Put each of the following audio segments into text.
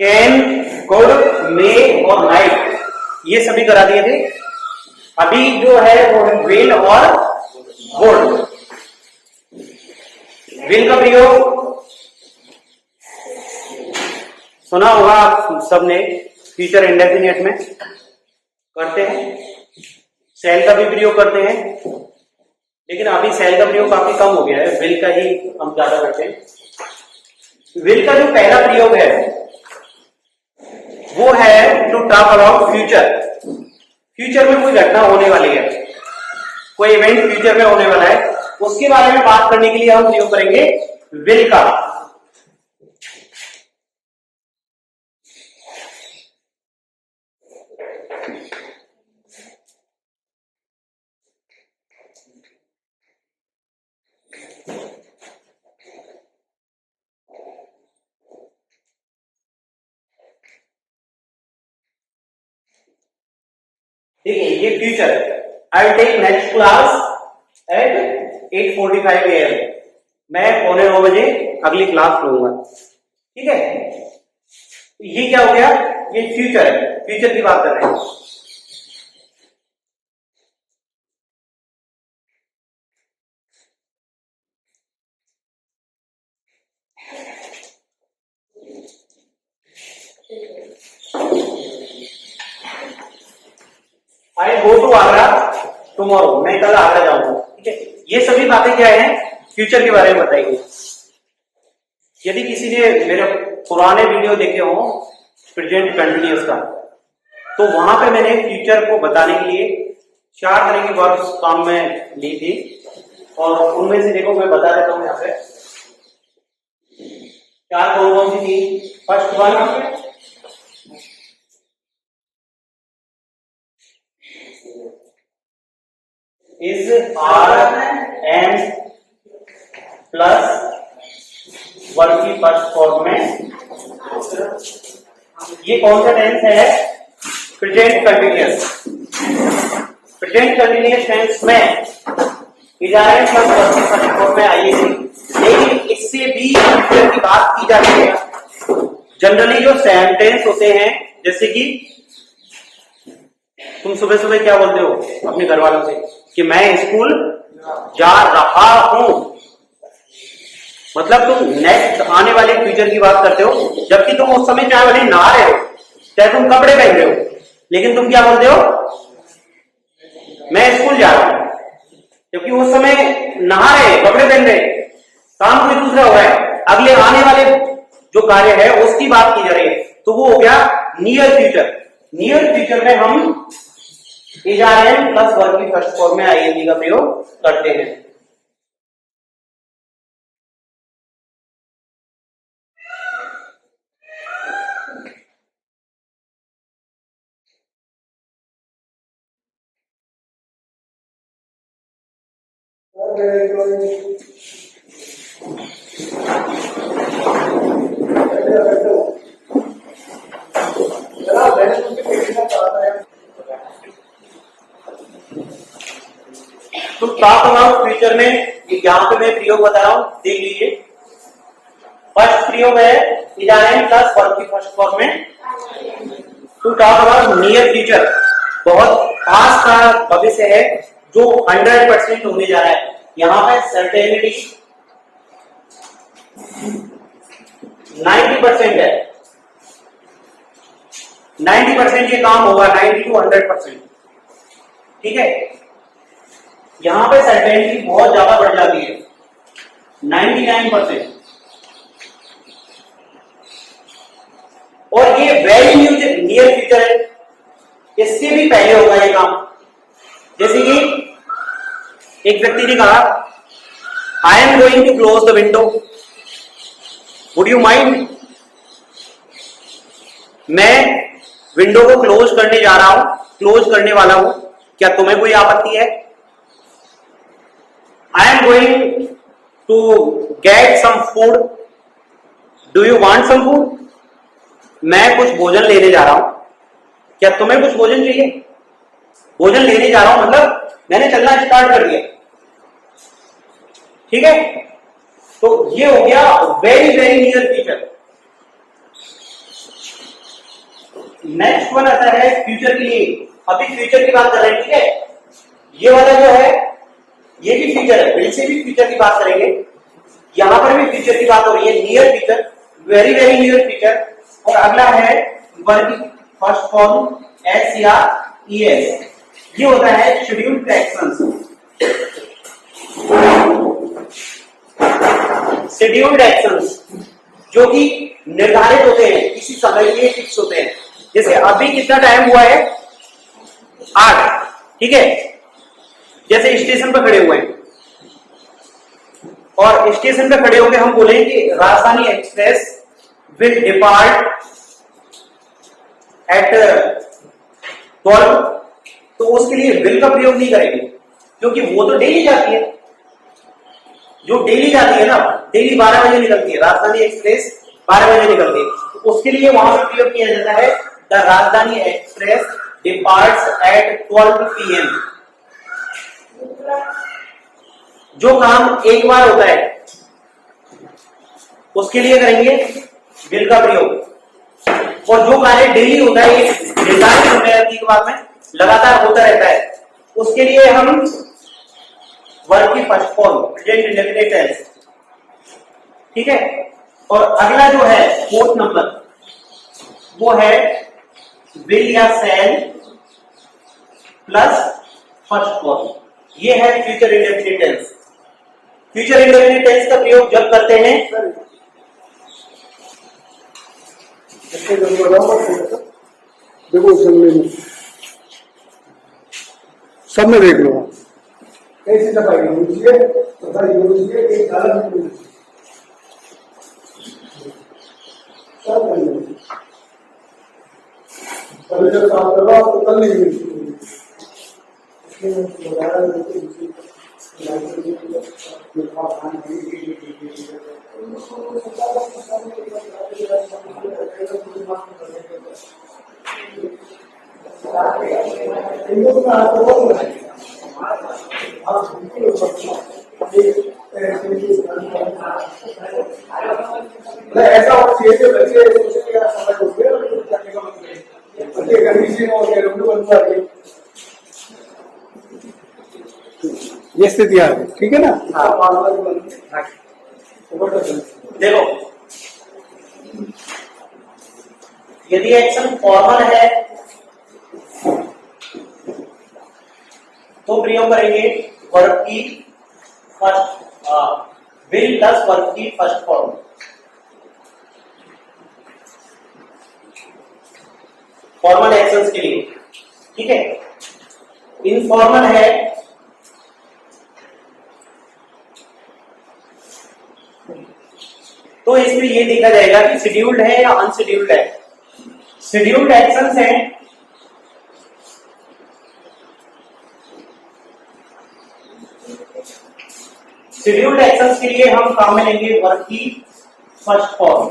Can, could, मे और might, ये सभी करा दिए थे। अभी जो है वो है विल और वुड। विल का प्रयोग सुना होगा आप सबने, फ्यूचर इंडेफिनिट में करते हैं। सेल का भी प्रयोग करते हैं, लेकिन अभी सेल का प्रयोग काफी कम हो गया है, विल का ही हम ज्यादा करते हैं। विल का जो पहला प्रयोग है वो है to talk about future. Future में कोई घटना होने वाली है, कोई इवेंट फ्यूचर में होने वाला है, उसके बारे में बात करने के लिए हम प्रयोग करेंगे विल का। ठीक है, ये फ्यूचर है। I will take next class at 8:45 AM। मैं 8:45 अगली क्लास लूंगा। ठीक है, ये क्या हो गया, ये फ्यूचर है, फ्यूचर की बात कर रहे हैं। आई गो टू आगरा टुमारो, मैं कल आगरा जाऊंगा। ठीक है, ये सभी बातें क्या है, फ्यूचर के बारे में बताएंगे। यदि किसी ने मेरे पुराने वीडियो देखे हो प्रेजेंट कंटिन्यूअस का, तो वहां पे मैंने फ्यूचर को बताने के लिए 4 तरह की वर्ब्स काम में ली थी, और उनमें से देखो मैं बता देता हूं यहाँ पे 4 कौन सी थी। First one is are and plus verb की फर्स्ट फॉर्म में। ये कौन सा टेंस है, present continuous. Present continuous tense में इजारे प्लस वर्ब की फर्स्ट फॉर्म में आइए, लेकिन इससे भी फ्यूचर की बात की जाती है। जनरली जो सेंटेंस होते हैं, जैसे कि तुम सुबह सुबह क्या बोलते हो अपने घर वालों से कि मैं स्कूल जा रहा हूं, मतलब तुम नेक्स्ट आने वाले फ्यूचर की बात करते हो, जबकि तुम उस समय चाहे भले नहा रहे हो, चाहे तुम कपड़े पहन रहे हो, लेकिन तुम क्या बोलते हो, मैं स्कूल जा रहा हूं, जबकि उस समय नहा रहे, कपड़े पहन रहे, काम कोई दूसरा हो रहा है, अगले आने वाले जो कार्य है उसकी बात की जा रही है, तो वो हो गया नियर फ्यूचर। नियर फ्यूचर में हम इजारेन प्लस वर्ब की फर्स्ट फॉर्म में आईएनजी का प्रयोग करते हैं। तो टॉक अबाउट फ्यूचर में यहाँ पे मैं प्रयोग बता रहा हूं, देख लीजिए। फर्स्ट प्रयोग है इजारेन प्लस वर्ब की फर्स्ट फॉर्म में to talk about near future, बहुत पास का भविष्य है जो 100% होने जा रहा है। यहाँ पे सर्टेनिटी 90% है, 90% ये काम होगा, 90 to 100%। ठीक है, यहां पे सर्टेनिटी बहुत ज्यादा बढ़ जाती है, 99%। और ये वेरी नियर फ्यूचर है, इससे भी पहले होगा ये काम। जैसे कि एक व्यक्ति ने कहा I am going to close the window, would you mind, मैं विंडो को क्लोज करने जा रहा हूं, क्लोज करने वाला हूं, क्या तुम्हें कोई आपत्ति है। I am going to get some food. Do you want some food? मैं कुछ भोजन लेने जा रहा हूं, क्या तुम्हें कुछ भोजन चाहिए। भोजन लेने जा रहा हूं मतलब मैंने चलना स्टार्ट कर दिया। ठीक है, तो ये हो गया very very near future. Next one आता है फ्यूचर के लिए। अभी फ्यूचर की बात कर रहे हैं, ठीक है। ये वाला जो है ये भी फ्यूचर है, विल से भी फ्यूचर की बात करेंगे, यहां पर भी फ्यूचर की बात हो रही है, near future, very very near future. और अगला है वर्किंग फर्स्ट फॉर्म एस या ईएस, ये होता है शेड्यूल्ड एक्शंस। शेड्यूल्ड एक्शंस जो कि निर्धारित होते हैं, किसी समय के लिए फिक्स होते हैं। जैसे अभी कितना टाइम हुआ है, 8, ठीक है। जैसे स्टेशन पर खड़े हुए हैं और स्टेशन पर खड़े होकर हम बोलेंगे कि राजधानी एक्सप्रेस विल डिपार्ट एट 12, तो उसके लिए विल का प्रयोग नहीं करेंगे, क्योंकि वो तो डेली जाती है, जो डेली जाती है ना, डेली 12 बजे निकलती है, राजधानी एक्सप्रेस 12 बजे निकलती है, तो उसके लिए वहां पर प्रयोग किया जाता है द राजधानी एक्सप्रेस डिपार्ट्स एट 12 PM। जो काम एक बार होता है उसके लिए करेंगे विल का प्रयोग, और जो कार्य डेली होता है, ये निर्धारित समय अवधि के बाद में लगातार होता रहता है, उसके लिए हम वर्ब की first form present indefinite tense, ठीक है। और अगला जो है 4th नंबर, वो है विल या शैल प्लस फर्स्ट फॉर्म, ये है future indefinite tense. Future indefinite tense का प्रयोग जब करते हैं, देखो सब में देख लो कैसी सफाई होनी चाहिए, सफाई होनी चाहिए, एक अलग नहीं होनी चाहिए, सब करनी चाहिए। कल जब काम कर रहा हूं तो कल नहीं होनी चाहिए, इसमें बताया ऐसा होना चाहिए कि बच्चे सोचे कि समय हो गया और करने का मतलब है, बच्चे कंडीशन हो गया, रोड बन जाए, ये स्थिति आ गई, ठीक है ना। देखो यदि एक्शन फॉर्मल है तो प्रयोग करेंगे वर्ब की फर्स्ट विल प्लस वर्ब की फर्स्ट फॉर्म। फॉर्मल एक्शंस के लिए, ठीक है। इनफॉर्मल है तो इसमें ये देखा जाएगा कि शेड्यूल्ड है या अनशेड्यूल्ड है। शेड्यूल्ड एक्शंस है शेड्यूल्ड एक्शंस के लिए हम काम में लेंगे वर्ब की फर्स्ट फॉर्म,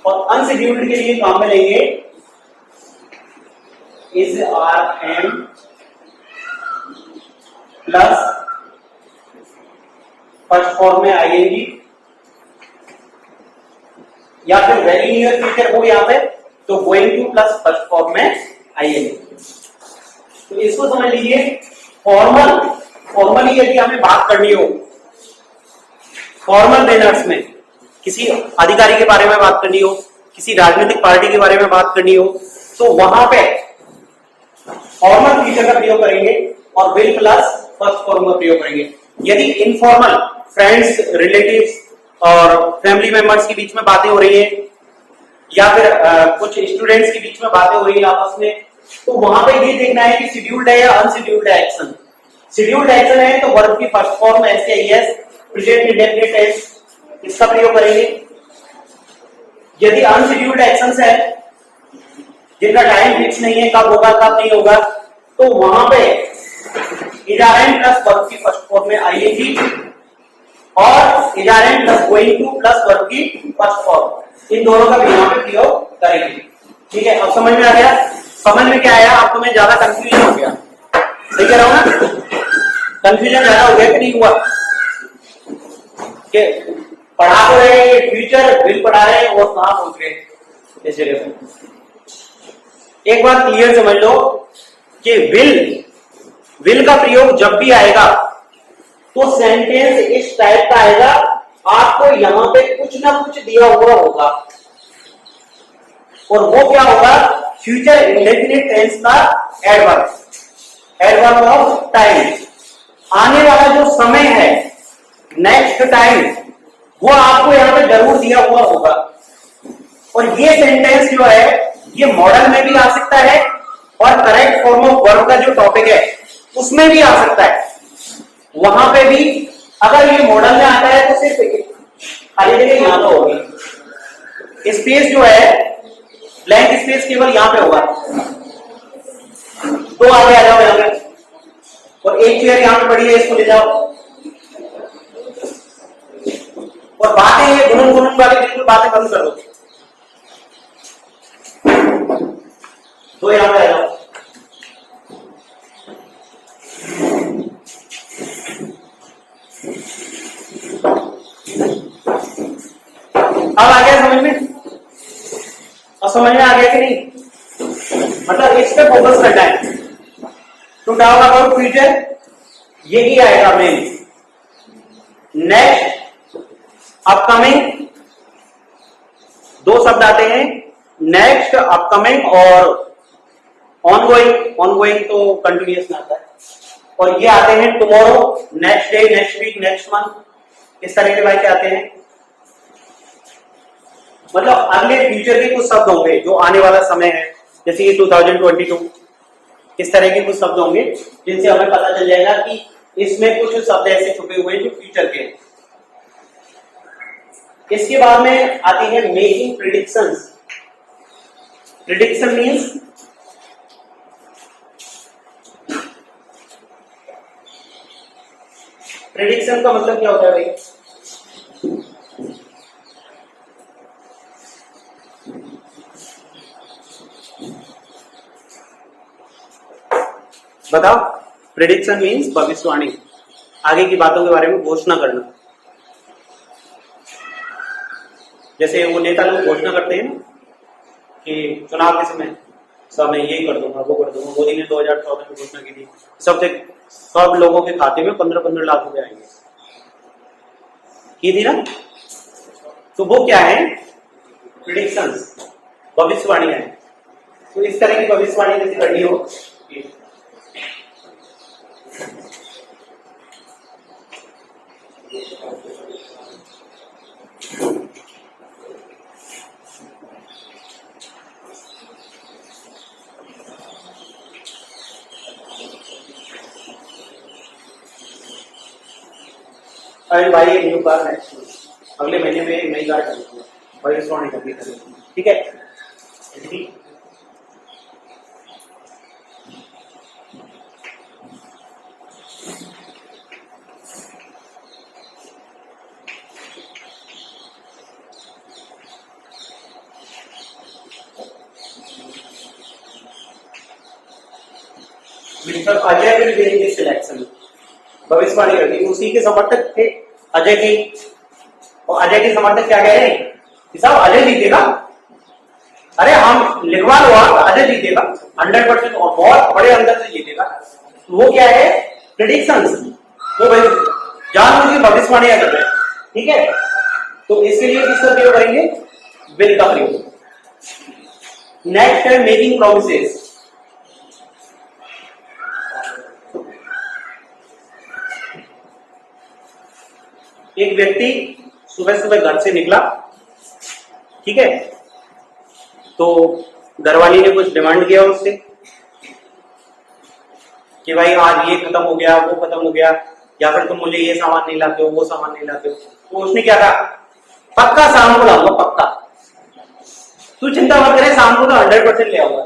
और अनशेड्यूल्ड के लिए काम में लेंगे is are am plus first form में आईएनजी, या फिर वेरी नियर फ्यूचर हो यहाँ पे तो going to plus first form में आईएनजी। तो इसको समझ लीजिए, फॉर्मली यदि हमें बात करनी हो, फॉर्मल मैनर्स में किसी अधिकारी के बारे में बात करनी हो, किसी राजनीतिक पार्टी के बारे में बात करनी हो, तो वहां पे फॉर्मल फीचर का प्रयोग करेंगे और विल प्लस फर्स्ट फॉर्म का प्रयोग करेंगे। यदि इनफॉर्मल फ्रेंड्स, रिलेटिव्स और फैमिली मेंबर्स के बीच में बातें हो रही है, या फिर कुछ स्टूडेंट्स के बीच में बातें हो रही है आपस में, तो वहां पे ये देखना है कि शेड्यूल्ड है या अनशेड्यूल्ड है एक्शन। शेड्यूल्ड एक्शन है तो वर्ब की फर्स्ट फॉर्म एस या ईएस प्रेजेंट इंडेफिनिट टेंस, इसका प्रयोग करेंगे। यदि अनशेड्यूल्ड एक्शंस है जिनका टाइम फिक्स नहीं है, कब होगा कब नहीं होगा, तो वहां पे इजारेंट प्लस वर्ब की फर्स्ट फॉर्म में आईएनजी और is are am plus going to plus verb की फर्स्ट फॉर्म, इन दोनों का भी यहाँ पे प्रयोग करेंगे। ठीक है, अब समझ में आ गया? समझ में क्या आया आपको? मैं ज्यादा कंफ्यूजन हो गया, सही कह रहा हूं ना? कंफ्यूजन ज्यादा हो गया कि नहीं हुआ? कि पढ़ा तो रहे फ्यूचर, विल पढ़ा रहे और कहां पहुंच गए? इस जगह पर एक बात क्लियर समझ लो कि विल का प्रयोग जब भी आएगा तो सेंटेंस इस टाइप का आएगा, आपको यहां पे कुछ ना कुछ दिया हुआ होगा और वो क्या होगा, फ्यूचर इंडेफिनिट टेंस का एडवर्ब ऑफ टाइम। आने वाला जो समय है, नेक्स्ट टाइम, वो आपको यहां पे जरूर दिया हुआ होगा। और ये सेंटेंस जो है ये मॉडल में भी आ सकता है और करेक्ट फॉर्म ऑफ वर्ब का जो टॉपिक है उसमें भी आ सकता है। वहां पे भी अगर ये मॉडल में आता है तो सिर्फ खाली जगह यहां तो होगी, स्पेस जो है ब्लैंक स्पेस केवल यहां पे होगा। तो आगे आ जाओ यहां पे, और एक चेयर यहां पे पड़ी है, इसको ले जाओ। और बातें ये गुनगुन वाली बिल्कुल बातें बंद कर दो। तो यहां पे आ जाओ। अब आ गया समझ में? और समझ में आ गया कि नहीं? मतलब इस पे फोकस करना है। टू टॉक अबाउट फ्यूचर, यही आएगा मेन। नेक्स्ट, अपकमिंग, दो शब्द आते हैं, नेक्स्ट, अपकमिंग और ऑनगोइंग। ऑनगोइंग तो कंटिन्यूअस में आता है। और ये आते हैं tomorrow, next day, next week, next month, इस तरह के वाक्य आते हैं। मतलब अगले फ्यूचर के कुछ शब्द होंगे जो आने वाला समय है, जैसे ये 2022, इस तरह के कुछ शब्द होंगे जिनसे हमें पता चल जाएगा कि इसमें कुछ शब्द ऐसे छुपे हुए हैं जो फ्यूचर के हैं। इसके बाद में आती है making predictions. Prediction means prediction का मतलब क्या होता है भाई? बताओ। प्रिडिक्शन मीन्स भविष्यवाणी, आगे की बातों के बारे में घोषणा करना। जैसे वो नेता लोग घोषणा करते हैं ना कि चुनाव के समय सब मैं यही कर दूंगा, वो कर दूंगा। मोदी ने 2014 में घोषणा की थी सब लोगों के खाते में 15-15 लाख रुपए आएंगे, की थी ना। तो वो क्या है? प्रिडिक्शंस, भविष्यवाणी है। तो इस तरह की भविष्यवाणी जैसे करनी हो, अरे भाई एक न्यू कार है, अगले महीने में एक नई कार खरीदूंगा, भविष्यवाणी करनी है, ठीक है। Mister Ajay will win this election, भविष्यवाणी करती। उसी के समर्थक थे अजय की, और अजय के समर्थक क्या कह रहे हैं कि साहब अजय जीतेगा। अरे हम लिखवा लो, अजय जीतेगा 100% और बहुत बड़े अंतर से जीतेगा। तो वो क्या है? प्रेडिक्शंस। वो भाई जानबूझ के भविष्यवाणियां कर रहे हैं, ठीक है। तो इसके लिए किसका प्रयोग करेंगे? विल का प्रयोग। नेक्स्ट है मेकिंग प्रॉमिसेस। एक व्यक्ति सुबह सुबह घर से निकला, ठीक है। तो घरवाली ने कुछ डिमांड किया उससे कि भाई आज ये खत्म हो गया, वो खत्म हो गया, या फिर तुम मुझे ये सामान नहीं लाते हो, वो सामान नहीं लाते हो। तो उसने क्या कहा? पक्का शाम को लाऊंगा, पक्का, तू चिंता मत करे, शाम को तो 100% ले आऊंगा।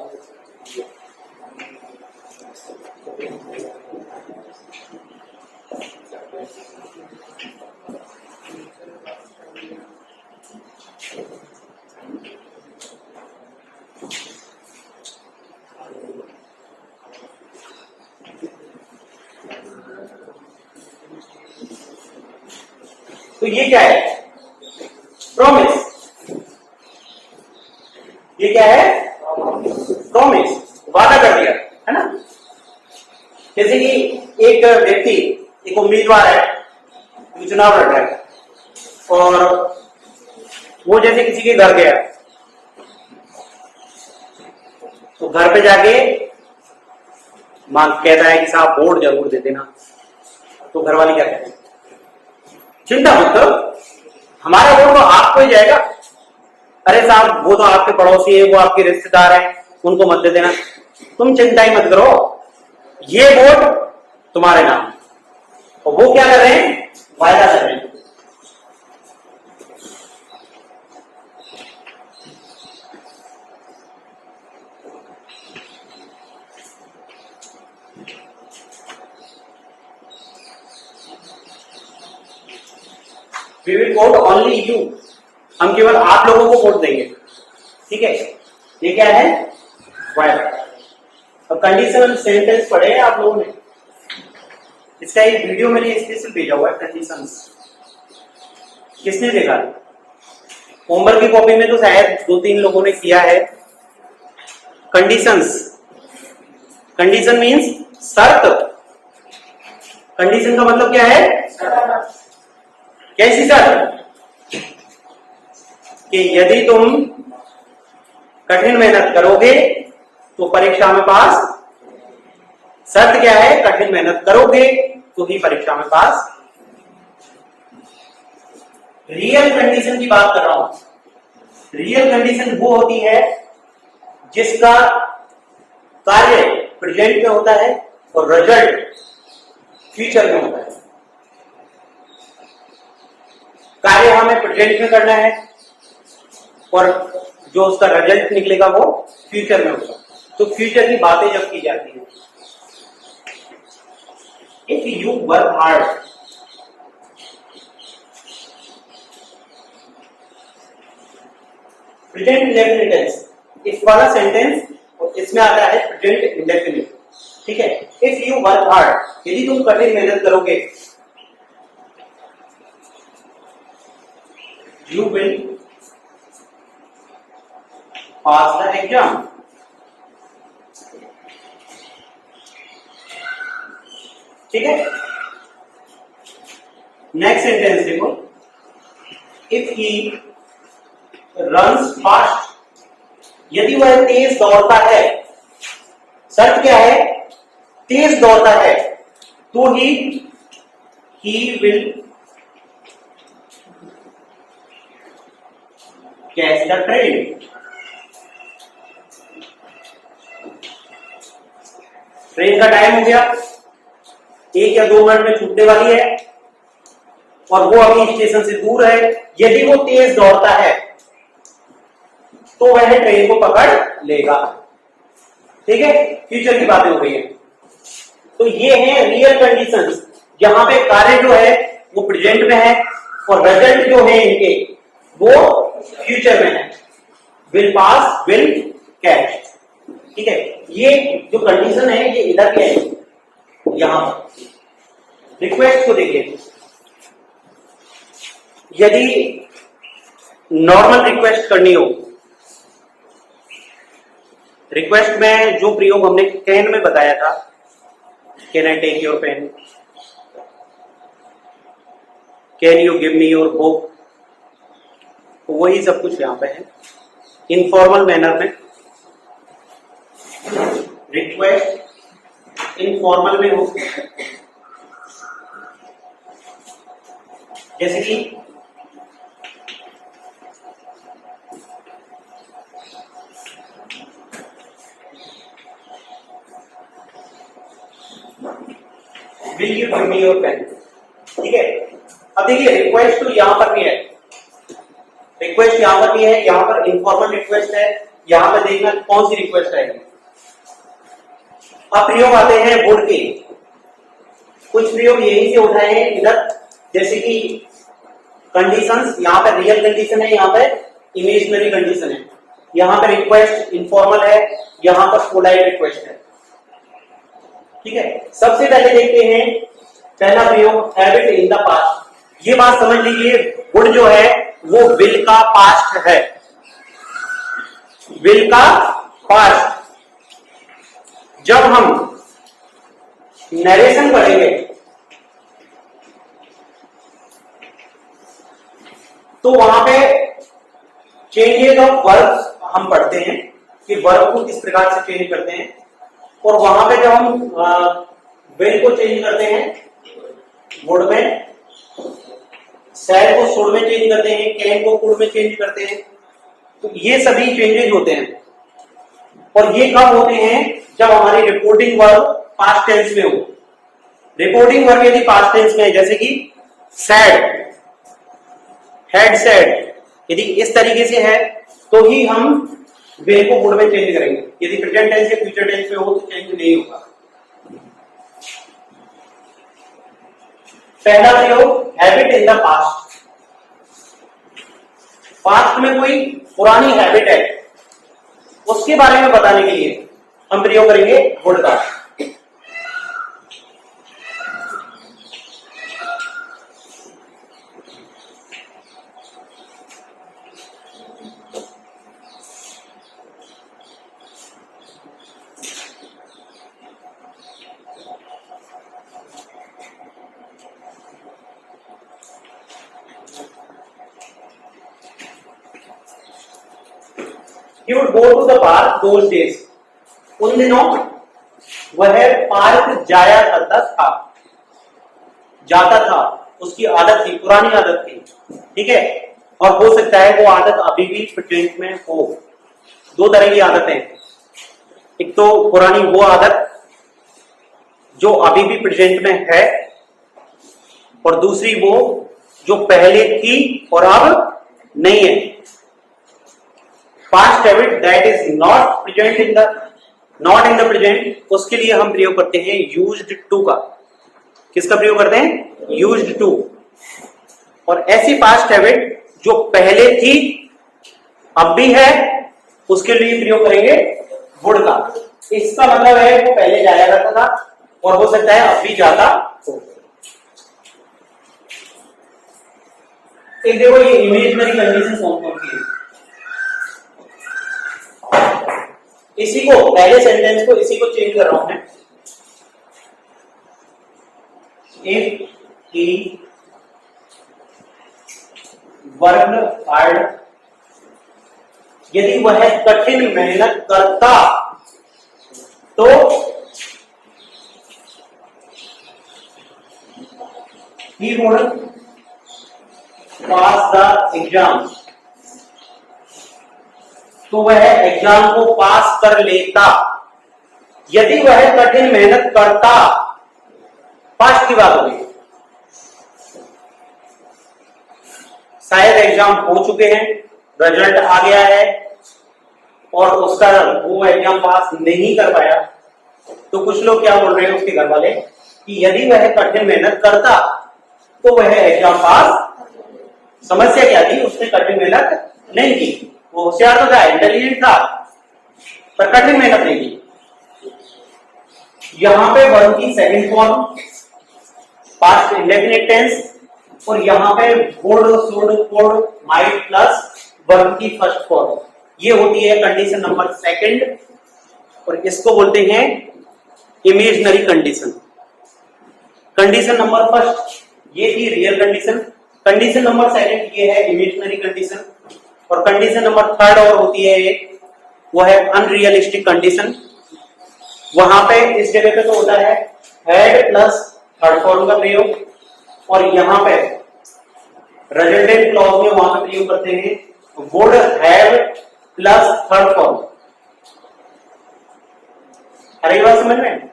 तो ये क्या है? प्रॉमिस। ये क्या है? प्रॉमिस, वादा कर दिया, है ना। जैसे कि एक व्यक्ति, एक उम्मीदवार है, चुनाव लड़ रहा है और वो जैसे किसी के घर गया तो घर पे जाके मांग कहता है कि साहब वोट जरूर दे देना। तो घर वाले क्या कहते हैं? चिंता मत करो, हमारा वोट तो आपको ही जाएगा। अरे साहब वो तो आपके पड़ोसी है, वो आपके रिश्तेदार हैं, उनको मत दे देना। तुम चिंता ही मत करो, ये वोट तुम्हारे नाम। और वो क्या कर रहे हैं? वायदा कर रहे हैं। We will vote only you, हम केवल आप लोगों को वोट देंगे, ठीक है। ये क्या है? वायदा। अब कंडीशनल सेंटेंस पढ़े हैं आप लोगों ने, इसका एक वीडियो मैंने स्पेशल भेजा हुआ है। कंडीशंस किसने देखा? होमवर्क की कॉपी में तो शायद 2-3 लोगों ने किया है। कंडीशंस, कंडीशन मीन्स शर्त। कंडीशन का मतलब क्या है? कैसी शर्त? कि यदि तुम कठिन मेहनत करोगे तो परीक्षा में पास। शर्त क्या है? कठिन मेहनत करोगे तो ही परीक्षा में पास। रियल कंडीशन की बात कर रहा हूं। रियल कंडीशन वो होती है जिसका कार्य प्रेजेंट में होता है और रिजल्ट फ्यूचर में होता है। कार्य हमें प्रेजेंट में करना है और जो उसका रिजल्ट निकलेगा वो फ्यूचर में होगा। तो फ्यूचर की बातें जब की जाती है, if you work hard, present indefinite tense, इस वाला सेंटेंस इसमें आता है प्रेजेंट इंडेफिनिट, ठीक है। इफ यू वर्क हार्ड, यदि तुम कठिन मेहनत करोगे, you will pass the exam, ठीक है। नेक्स्ट सेंटेंस देखो, इफ ही रन्स फास्ट, यदि वह तेज दौड़ता है। शर्त क्या है? तेज दौड़ता है तो he will catch the train. Train का टाइम हो गया, 1 या 2 मिनट में छूटने वाली है और वो अभी स्टेशन से दूर है। यदि वो तेज दौड़ता है तो वह ट्रेन को पकड़ लेगा, ठीक है। फ्यूचर की बातें हो गई है। तो ये है रियल कंडीशंस, जहां पे कार्य जो है वो प्रेजेंट में है और रिजल्ट जो है इनके वो फ्यूचर में है। विल पास, विल कैच, ठीक है। ये जो कंडीशन है ये इधर क्या है? यहां रिक्वेस्ट को देखिए, यदि नॉर्मल रिक्वेस्ट करनी हो, रिक्वेस्ट में जो प्रयोग हमने कैन में बताया था, can I take your pen, can you give me your book, तो वही सब कुछ यहां पे है। इनफॉर्मल मैनर में रिक्वेस्ट इनफॉर्मल में हो, जैसे कि will you give me your pen, ठीक है। अब देखिए रिक्वेस्ट तो यहां पर भी है, रिक्वेस्ट यहां पर भी है, यहां पर इनफॉर्मल रिक्वेस्ट है, यहां पर देखना कौन सी रिक्वेस्ट है। अब प्रयोग आते हैं वुड के, कुछ प्रयोग यहीं से उठाए हैं इधर, जैसे कि कंडीशंस, यहां पर रियल कंडीशन है, यहां पर इमेजिनरी कंडीशन है। यहां पर रिक्वेस्ट इनफॉर्मल है, यहां पर पोलाइट रिक्वेस्ट है, ठीक है। सबसे पहले देखते हैं पहला प्रयोग, have it in the past. ये बात समझ लीजिए, वुड जो है वो विल का पास्ट है। विल का पास्ट। जब हम नरेशन पढ़ेंगे तो वहां पे चेंजेस ऑफ वर्ब हम पढ़ते हैं कि वर्ब को किस प्रकार से चेंज करते हैं, और वहां पे जब हम विल को चेंज करते हैं वुड में, सैड को शुड में चेंज करते हैं, कैन को कुड में चेंज करते हैं, तो ये सभी चेंजेस होते हैं। और ये कब होते हैं? जब हमारी रिपोर्टिंग वर्ब पास्ट टेंस में हो। रिपोर्टिंग वर्ब यदि पास्ट टेंस में है, जैसे कि सैड, हैड सैड, यदि इस तरीके से है तो ही हम विल को वुड में चेंज करेंगे। यदि प्रेजेंट टेंस या फ्यूचर टेंस में हो तो चेंज नहीं होगा। पहला प्रयोग habit in the past. Past में कोई पुरानी हैबिट है, उसके बारे में बताने के लिए हम प्रयोग करेंगे वुड का। He would go to the park those days. उन दिनों वह पार्क जाया करता था, जाता था, उसकी आदत थी, पुरानी आदत थी, ठीक है। और हो सकता है वो आदत अभी भी प्रेजेंट में हो। दो तरह की आदतें, एक तो पुरानी वो आदत जो अभी भी प्रेजेंट में है, और दूसरी वो जो पहले थी और अब नहीं है। Past habit that is not in the present, उसके लिए हम प्रयोग करते हैं यूज्ड टू का। किसका प्रयोग करते हैं? Used to. और ऐसी पास्ट हैबिट जो पहले थी अब भी है, उसके लिए प्रयोग करेंगे वुड का। इसका मतलब है वो पहले जाया करता था और हो सकता है अब भी जाता हो। एक देखो ये इमेजिनरी कंडीशन कौन कौन सी है। इसी को, पहले सेंटेंस को, इसी को चेंज कर रहा हूं मैं। इफ ही वर्कड हार्ड, यदि वह कठिन मेहनत करता तो he would pass the exam, तो वह एग्जाम को पास कर लेता। यदि वह कठिन मेहनत करता, पास्ट की बात होगी। शायद एग्जाम हो चुके हैं, रिजल्ट आ गया है और उसका वो एग्जाम पास नहीं कर पाया, तो कुछ लोग क्या बोल रहे हैं उसके घर वाले कि यदि वह कठिन मेहनत करता तो वह एग्जाम पास। समस्या क्या थी? उसने कठिन मेहनत नहीं की। वो होशियार तो था, इंटेलिजेंट था, पर कठिन मेहनत नहीं की। यहां पे वर्ब की second form past indefinite tense, और यहां पे would, should, could, might plus verb की फर्स्ट फॉर्म, ये होती है कंडीशन नंबर सेकंड, और इसको बोलते हैं imaginary condition. Condition number first ये थी real condition, condition number second ये है इमेजिनरी कंडीशन, और कंडीशन नंबर थर्ड और होती है एक, वो है अनरियलिस्टिक कंडीशन। वहां पे इस जगह पे तो होता है हैड प्लस थर्ड फॉर्म का प्रयोग, और यहां पे रिजल्टेंट क्लॉज में वहां पे प्रयोग करते हैं would have plus third form. अरे बात समझ में?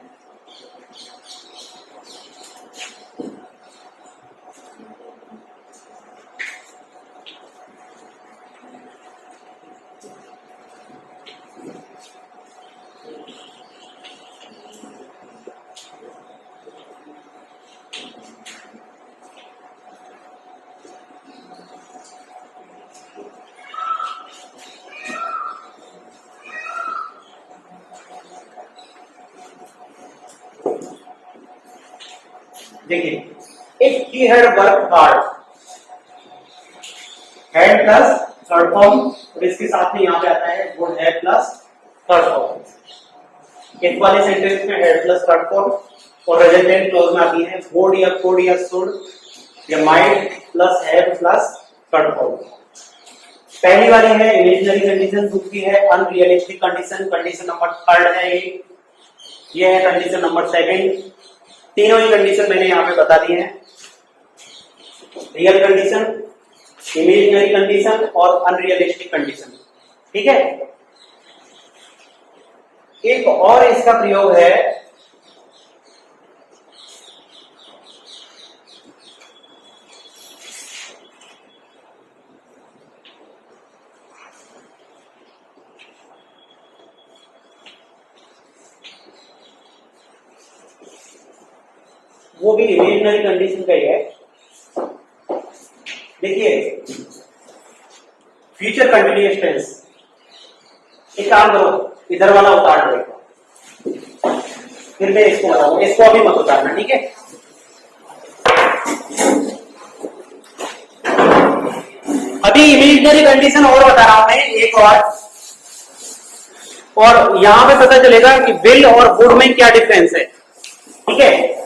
देखिए if he had work hard, had plus third form, और इसके साथ में यहां पे आता है वुड हैव थर्ड फॉर्म। एक वाले सेंटेंस में हेड प्लस थर्ड फॉर्म और रिजल्टेंट क्लोज में आती है वुड या कुड या शुड या might plus have plus third form. पहली वाली है इमेजिनरी कंडीशन, दूसरी है unrealistic condition, condition number third है ये है कंडीशन नंबर सेकंड। तीनों ही कंडीशन मैंने यहाँ पे बता दी है, रियल कंडीशन, इमेजिनरी कंडीशन और अनरियलिस्टिक कंडीशन। ठीक है, एक और इसका प्रयोग है वो भी इमेजिनरी कंडीशन का ही है। देखिए फ्यूचर कंटिन्यूअस टेंस, एक काम करो इधर वाला उतार दो, फिर मैं इसको बताऊंगा, इसको अभी मत उतारना, ठीक है। अभी इमेजिनरी कंडीशन और बता रहा हूं मैं एक और यहां पे पता चलेगा कि विल और वुड में क्या डिफरेंस है, ठीक है।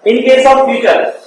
इन केस ऑफ फ्यूचर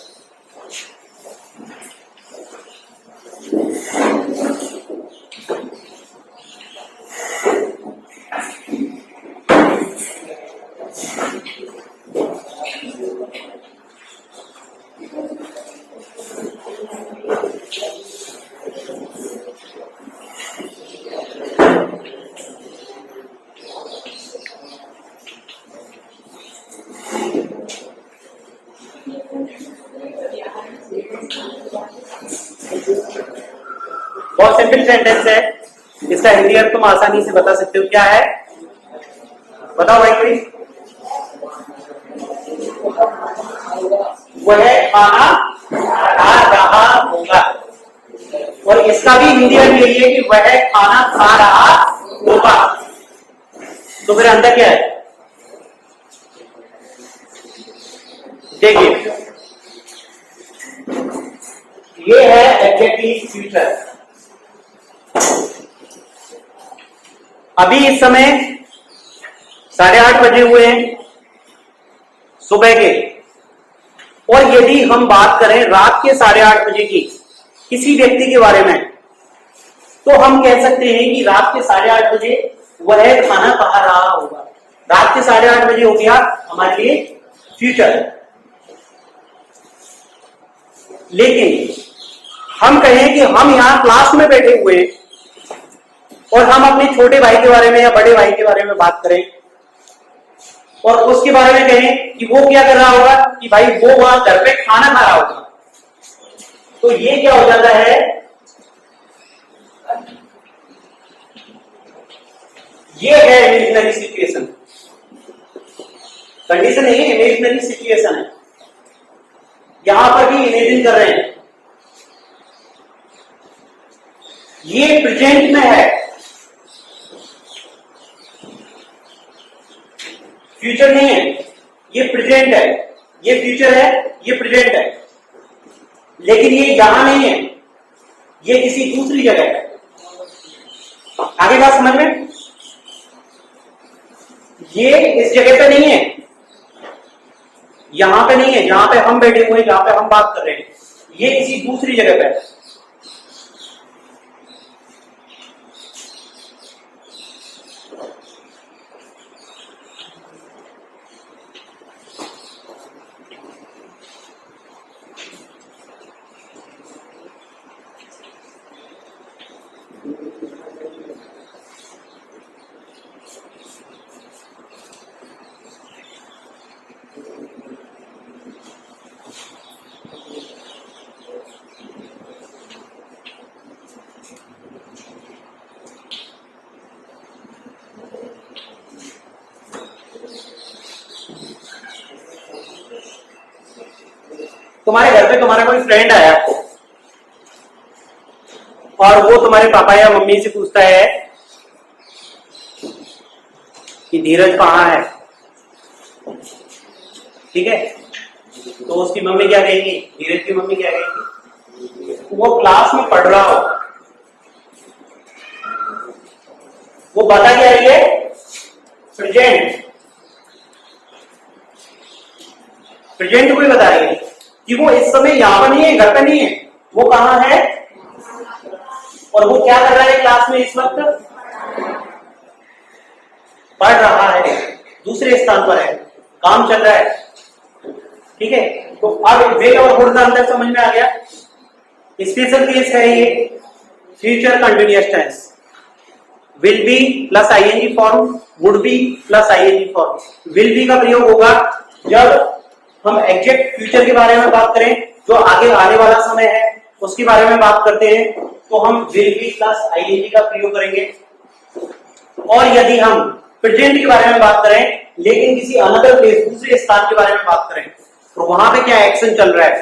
बहुत सिंपल सेंटेंस है, इसका हिंदी अर्थ तुम आसानी से बता सकते हो, क्या है बताओ भाई कोई। वह खाना खा रहा होगा, और इसका भी हिंदी अर्थ यही है कि वह खाना खा रहा होगा। तो फिर अंदर क्या है, देखिए ये है एग्जैक्टली फ्यूचर। अभी इस समय 8:30 बजे हुए हैं सुबह के, और यदि हम बात करें रात के 8:30 बजे की किसी व्यक्ति के बारे में, तो हम कह सकते हैं कि रात के 8:30 बजे वह खाना खा रहा होगा। रात के 8:30 बजे हो गया हमारे लिए फ्यूचर। लेकिन हम कहें कि हम यहां क्लास में बैठे हुए हैं और हम अपने छोटे भाई के बारे में या बड़े भाई के बारे में बात करें और उसके बारे में कहें कि वो क्या कर रहा होगा, कि भाई वो वहां घर पे खाना खा रहा होगा, तो ये क्या हो जाता है, ये है इमेजिनरी सिचुएशन। कंडीशन नहीं है, इमेजिनरी सिचुएशन है। यहां पर भी इमेजिन कर रहे हैं, ये प्रेजेंट में है, फ्यूचर नहीं है, ये प्रेजेंट है, ये फ्यूचर है, ये प्रेजेंट है, लेकिन ये यहां नहीं है, ये किसी दूसरी जगह है। आगे बात समझ में, ये इस जगह पे नहीं है, यहां पे नहीं है जहां पे हम बैठे हुए हैं, जहां पे हम बात कर रहे हैं, ये किसी दूसरी जगह पे है। तुम्हारे घर पे तुम्हारा कोई फ्रेंड आया और वो तुम्हारे पापा या मम्मी से पूछता है कि धीरज कहाँ है, ठीक है, तो उसकी मम्मी क्या कहेगी, धीरज की मम्मी क्या कहेगी, वो क्लास में पढ़ रहा हो, वो बता क्या रही है? प्रेजेंट। प्रेजेंट को ही बता रही है कि वो इस समय यहां पर नहीं है, घर पे नहीं है, वो कहां है और वो क्या कर रहा है क्लास में इस वक्त? पढ़ रहा है, दूसरे स्थान पर है, काम चल रहा है। ठीक है, तो अब विल और वुड का अंतर समझ में आ गया। स्पेशल केस है ये future continuous tense, will be plus ING form, would be plus ING form. Will be का प्रयोग होगा जब हम एग्जैक्ट फ्यूचर के बारे में बात करें, जो आगे आने वाला समय है उसके बारे में बात करते हैं, तो हम विल बी प्लस आईएनजी का प्रयोग करेंगे। और यदि हम प्रेजेंट के बारे में बात करें लेकिन किसी अनदर प्लेस, दूसरे स्थान के बारे में बात करें, तो वहां पे क्या एक्शन चल रहा है,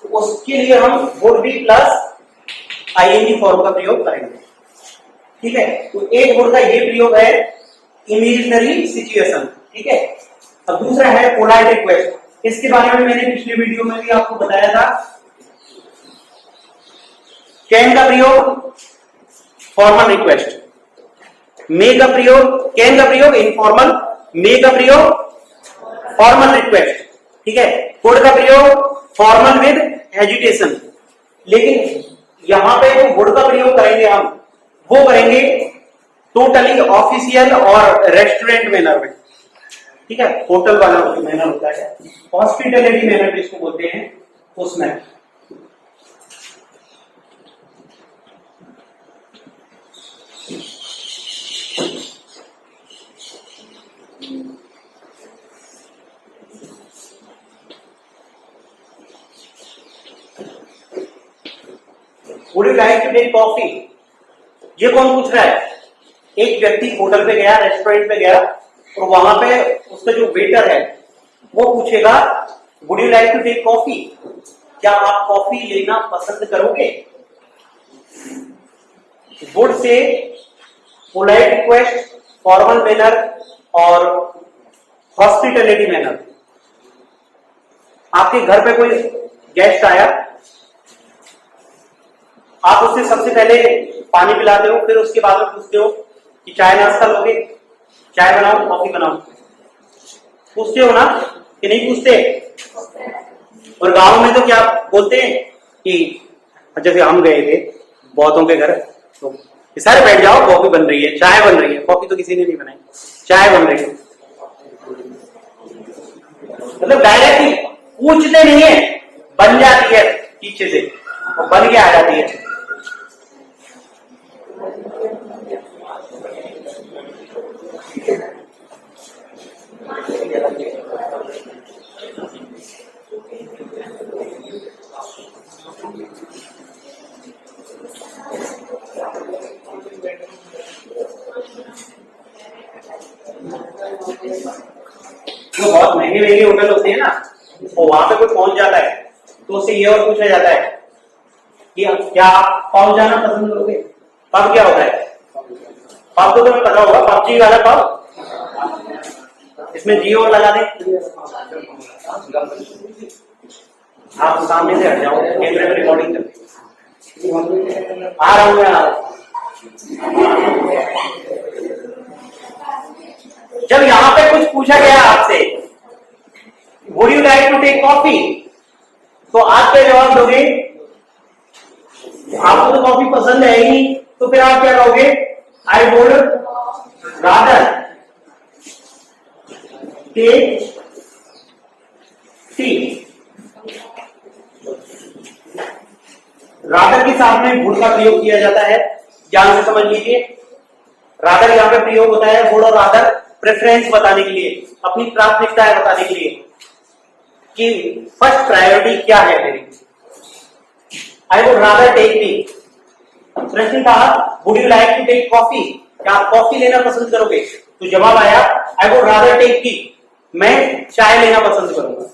तो उसके लिए हम would be plus ING form का प्रयोग करेंगे। ठीक है, तो एक वर्ड का ये प्रयोग है इमेजिनरी सिचुएशन। ठीक है, अब दूसरा है पोलाइट रिक्वेस्ट। इसके बारे में मैंने पिछले वीडियो में भी आपको बताया था। कैन का प्रयोग फॉर्मल रिक्वेस्ट, मे का प्रयोग, कैन का प्रयोग इनफॉर्मल, मे का प्रयोग फॉर्मल रिक्वेस्ट। ठीक है, कुड का प्रयोग फॉर्मल विद हेजिटेशन। लेकिन यहां पे जो वुड का प्रयोग करेंगे हम, वो करेंगे टोटली ऑफिशियल और रेस्टोरेंट मैनर में। ठीक है, होटल वाला मैनर होता है, हॉस्पिटलिटी मैनर जिसको बोलते हैं, उसमें। Would you like to take coffee? ये कौन पूछ रहा है? एक व्यक्ति होटल पे गया, रेस्टोरेंट पे गया, और वहां पे उसका जो वेटर है वो पूछेगा Would you like to take coffee? क्या आप कॉफी लेना पसंद करोगे? Would से पोलाइट रिक्वेस्ट, फॉर्मल मैनर और हॉस्पिटलिटी मैनर। आपके घर पे कोई गेस्ट आया, आप उससे सबसे पहले पानी पिलाते हो, फिर उसके बाद में पूछते हो कि चाय नाश्ता लोगे, चाय बनाओ, कॉफी बनाओ, पूछते हो ना कि नहीं पूछते? और गांव में तो क्या बोलते हैं कि जैसे हम गए थे बहुतों के घर, तो सारे बैठ जाओ, कॉफी बन रही है, चाय बन रही है। कॉफी तो किसी ने नहीं बनाई, चाय बन रही है। मतलब डायरेक्टली पूछते नहीं है, बन जाती है पीछे से, बन के आ जाती है। जो बहुत महंगे महंगे होटल होते हैं ना, और वहां पे कोई पहुंच जाता है तो उससे ये और पूछा जाता है कि क्या आप पब जाना पसंद करोगे? पब क्या होता है? पब तो तुम्हें पता होगा, पबजी वाला पब, इसमें जी और लगा दें। आप सामने से हट जाओ, कैमरे में रिकॉर्डिंग कर आ रहा हूं मैं। जब यहां पे कुछ पूछा गया आपसे, would you like to take coffee, तो आप क्या जवाब दोगे? आपको तो कॉफी पसंद है ही नहीं, तो फिर आप क्या कहोगे? I would rather take tea. Rather के सामने वुड का प्रयोग किया जाता है, ध्यान से समझ लीजिए। रादर यहां पे प्रयोग होता है वुड और रादर प्रेफरेंस बताने के लिए, अपनी प्राथमिकता बताने के लिए कि फर्स्ट प्रायोरिटी क्या है मेरी। I would rather take tea. प्रश्न कहा would you like to take coffee, क्या आप कॉफी लेना पसंद करोगे? तो जवाब आया I would rather take tea, मैं चाय लेना पसंद करूंगा।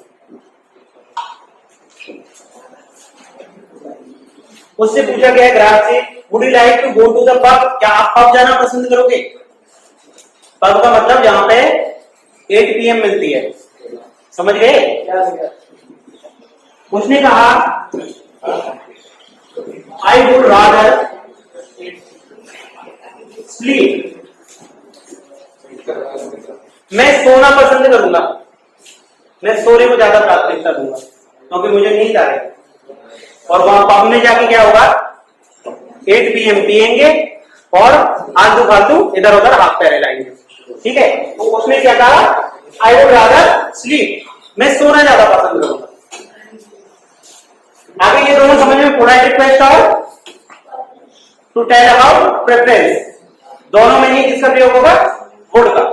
उससे पूछा गया ग्राहक से would you like to go to the pub, क्या आप पब जाना पसंद करोगे? पब का मतलब जहां पे 8 PM मिलती है, समझ गए? उसने कहा आई वुड रादर स्लीप मैं सोना पसंद करूंगा, मैं सोने को ज्यादा प्राथमिकता दूंगा क्योंकि मुझे नींद आ रही है। और वहां पब में जाके क्या होगा, 8 PM पियेंगे और आलतू फालतू इधर उधर हाथ पैर हिलाएंगे। ठीक है, तो उसमें क्या कहा, आई वुड रादर स्लीप, मैं सोना ज्यादा पसंद करूंगा। आगे ये दोनों समझ में थोड़ा रिक्वेस्ट और टू टेल अबाउट प्रेफरेंस, दोनों में ही किसका प्रयोग होगा, वुड का।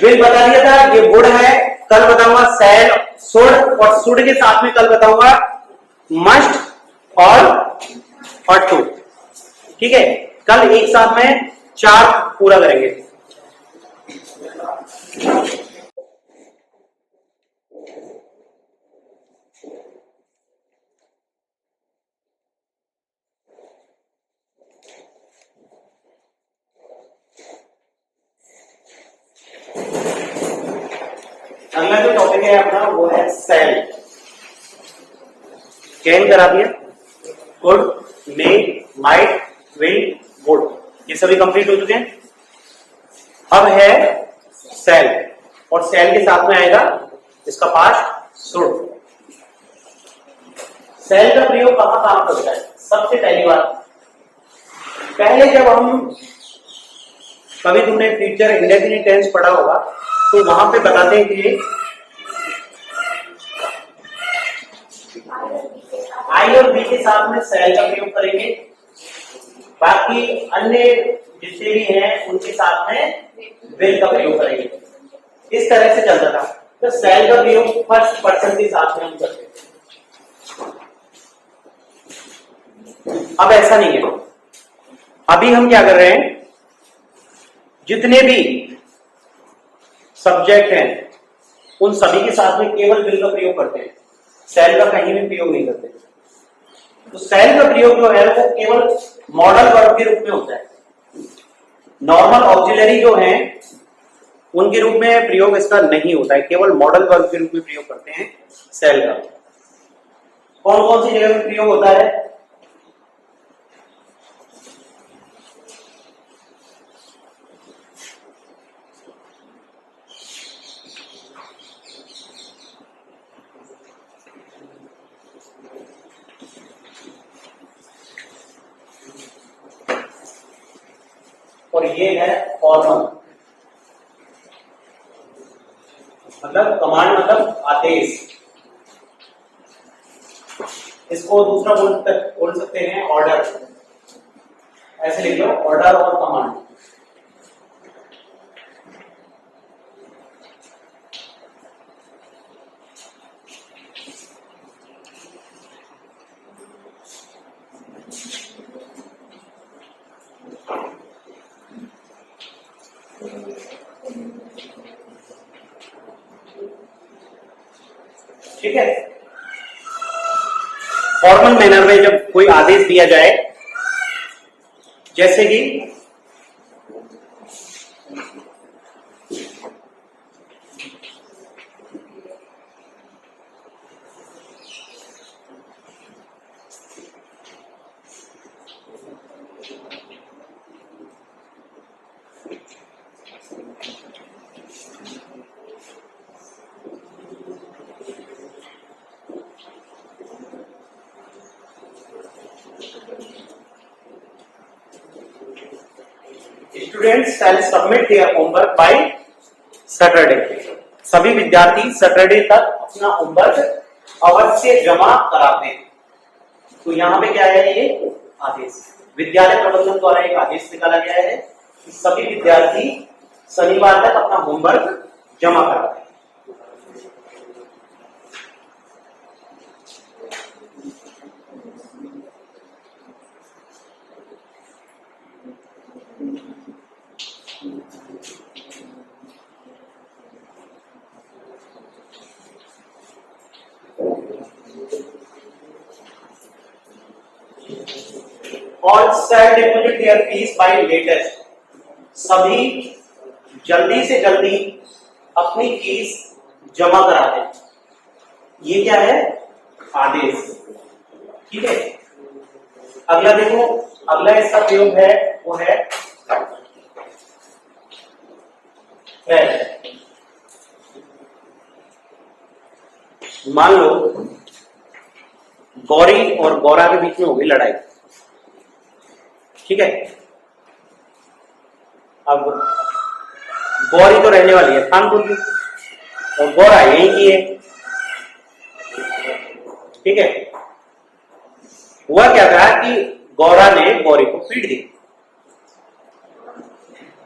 विल बता दिया था, ये वुड है। कल बताऊंगा सैल, सुड, और सुड के साथ में कल बताऊंगा मस्ट और टू। ठीक है, कल एक साथ में 4 पूरा करेंगे। अगला जो टॉपिक है अपना वो है सेल। कैन करा दिया, good, may, might, will, would, ये सभी कंप्लीट हो चुके हैं। अब है सेल, और सेल के साथ में आएगा इसका पास्ट शुड। सेल का प्रयोग कहां काम करता है, सबसे पहली बात, पहले जब हम, कभी तुमने फ्यूचर इंडेफिनिट टेंस पढ़ा होगा तो वहां पे बताते हैं कि आई और बी के साथ में सेल का प्रयोग करेंगे, बाकी अन्य जितने भी हैं उनके साथ में विल का प्रयोग करेंगे। इस तरह से चलता था। तो सेल का प्रयोग फर्स्ट पर्सन के साथ में हम करते हैं। अब ऐसा नहीं है, अभी हम क्या कर रहे हैं, जितने भी सब्जेक्ट हैं उन सभी के साथ में केवल विल का प्रयोग करते हैं, सेल का कहीं भी प्रयोग नहीं करते। तो सेल का प्रयोग जो है वो केवल मॉडल वर्ब के रूप में होता है। नॉर्मल ऑक्सिलरी जो हैं उनके रूप में प्रयोग इसका नहीं होता है, केवल मॉडल वर्ब के रूप में प्रयोग करते हैं सेल का। कौन कौन सी जगह में प्रयोग होता है, और ये है फॉर्मल, मतलब कमांड मतलब आदेश। इसको दूसरा बोल सकते हैं ऑर्डर, ऐसे लिख लो, ऑर्डर और कमांड। ठीक है, फॉर्मल मैनर में जब कोई आदेश दिया जाए, जैसे कि students shall submit their homework by Saturday. सभी विद्यार्थी सैटरडे तक अपना होमवर्क अवश्य जमा कराते हैं। तो यहाँ पे क्या है, ये आदेश विद्यालय प्रबंधन द्वारा एक आदेश निकाला गया है कि सभी विद्यार्थी शनिवार तक अपना होमवर्क जमा कराते हैं। All shall deposit their fees by latest. सभी जल्दी से जल्दी अपनी फीस जमा करा दें। ये क्या है, आदेश। ठीक है, अगला देखो, अगला इसका प्रयोग है वो है मान लो गौरी और गौरा के बीच में हो गई लड़ाई, ठीक है। अब गौरी तो रहने वाली है खानपुर की और गौरा यहीं की है, ठीक है। हुआ क्या था कि गौरा ने गौरी को पीट दी।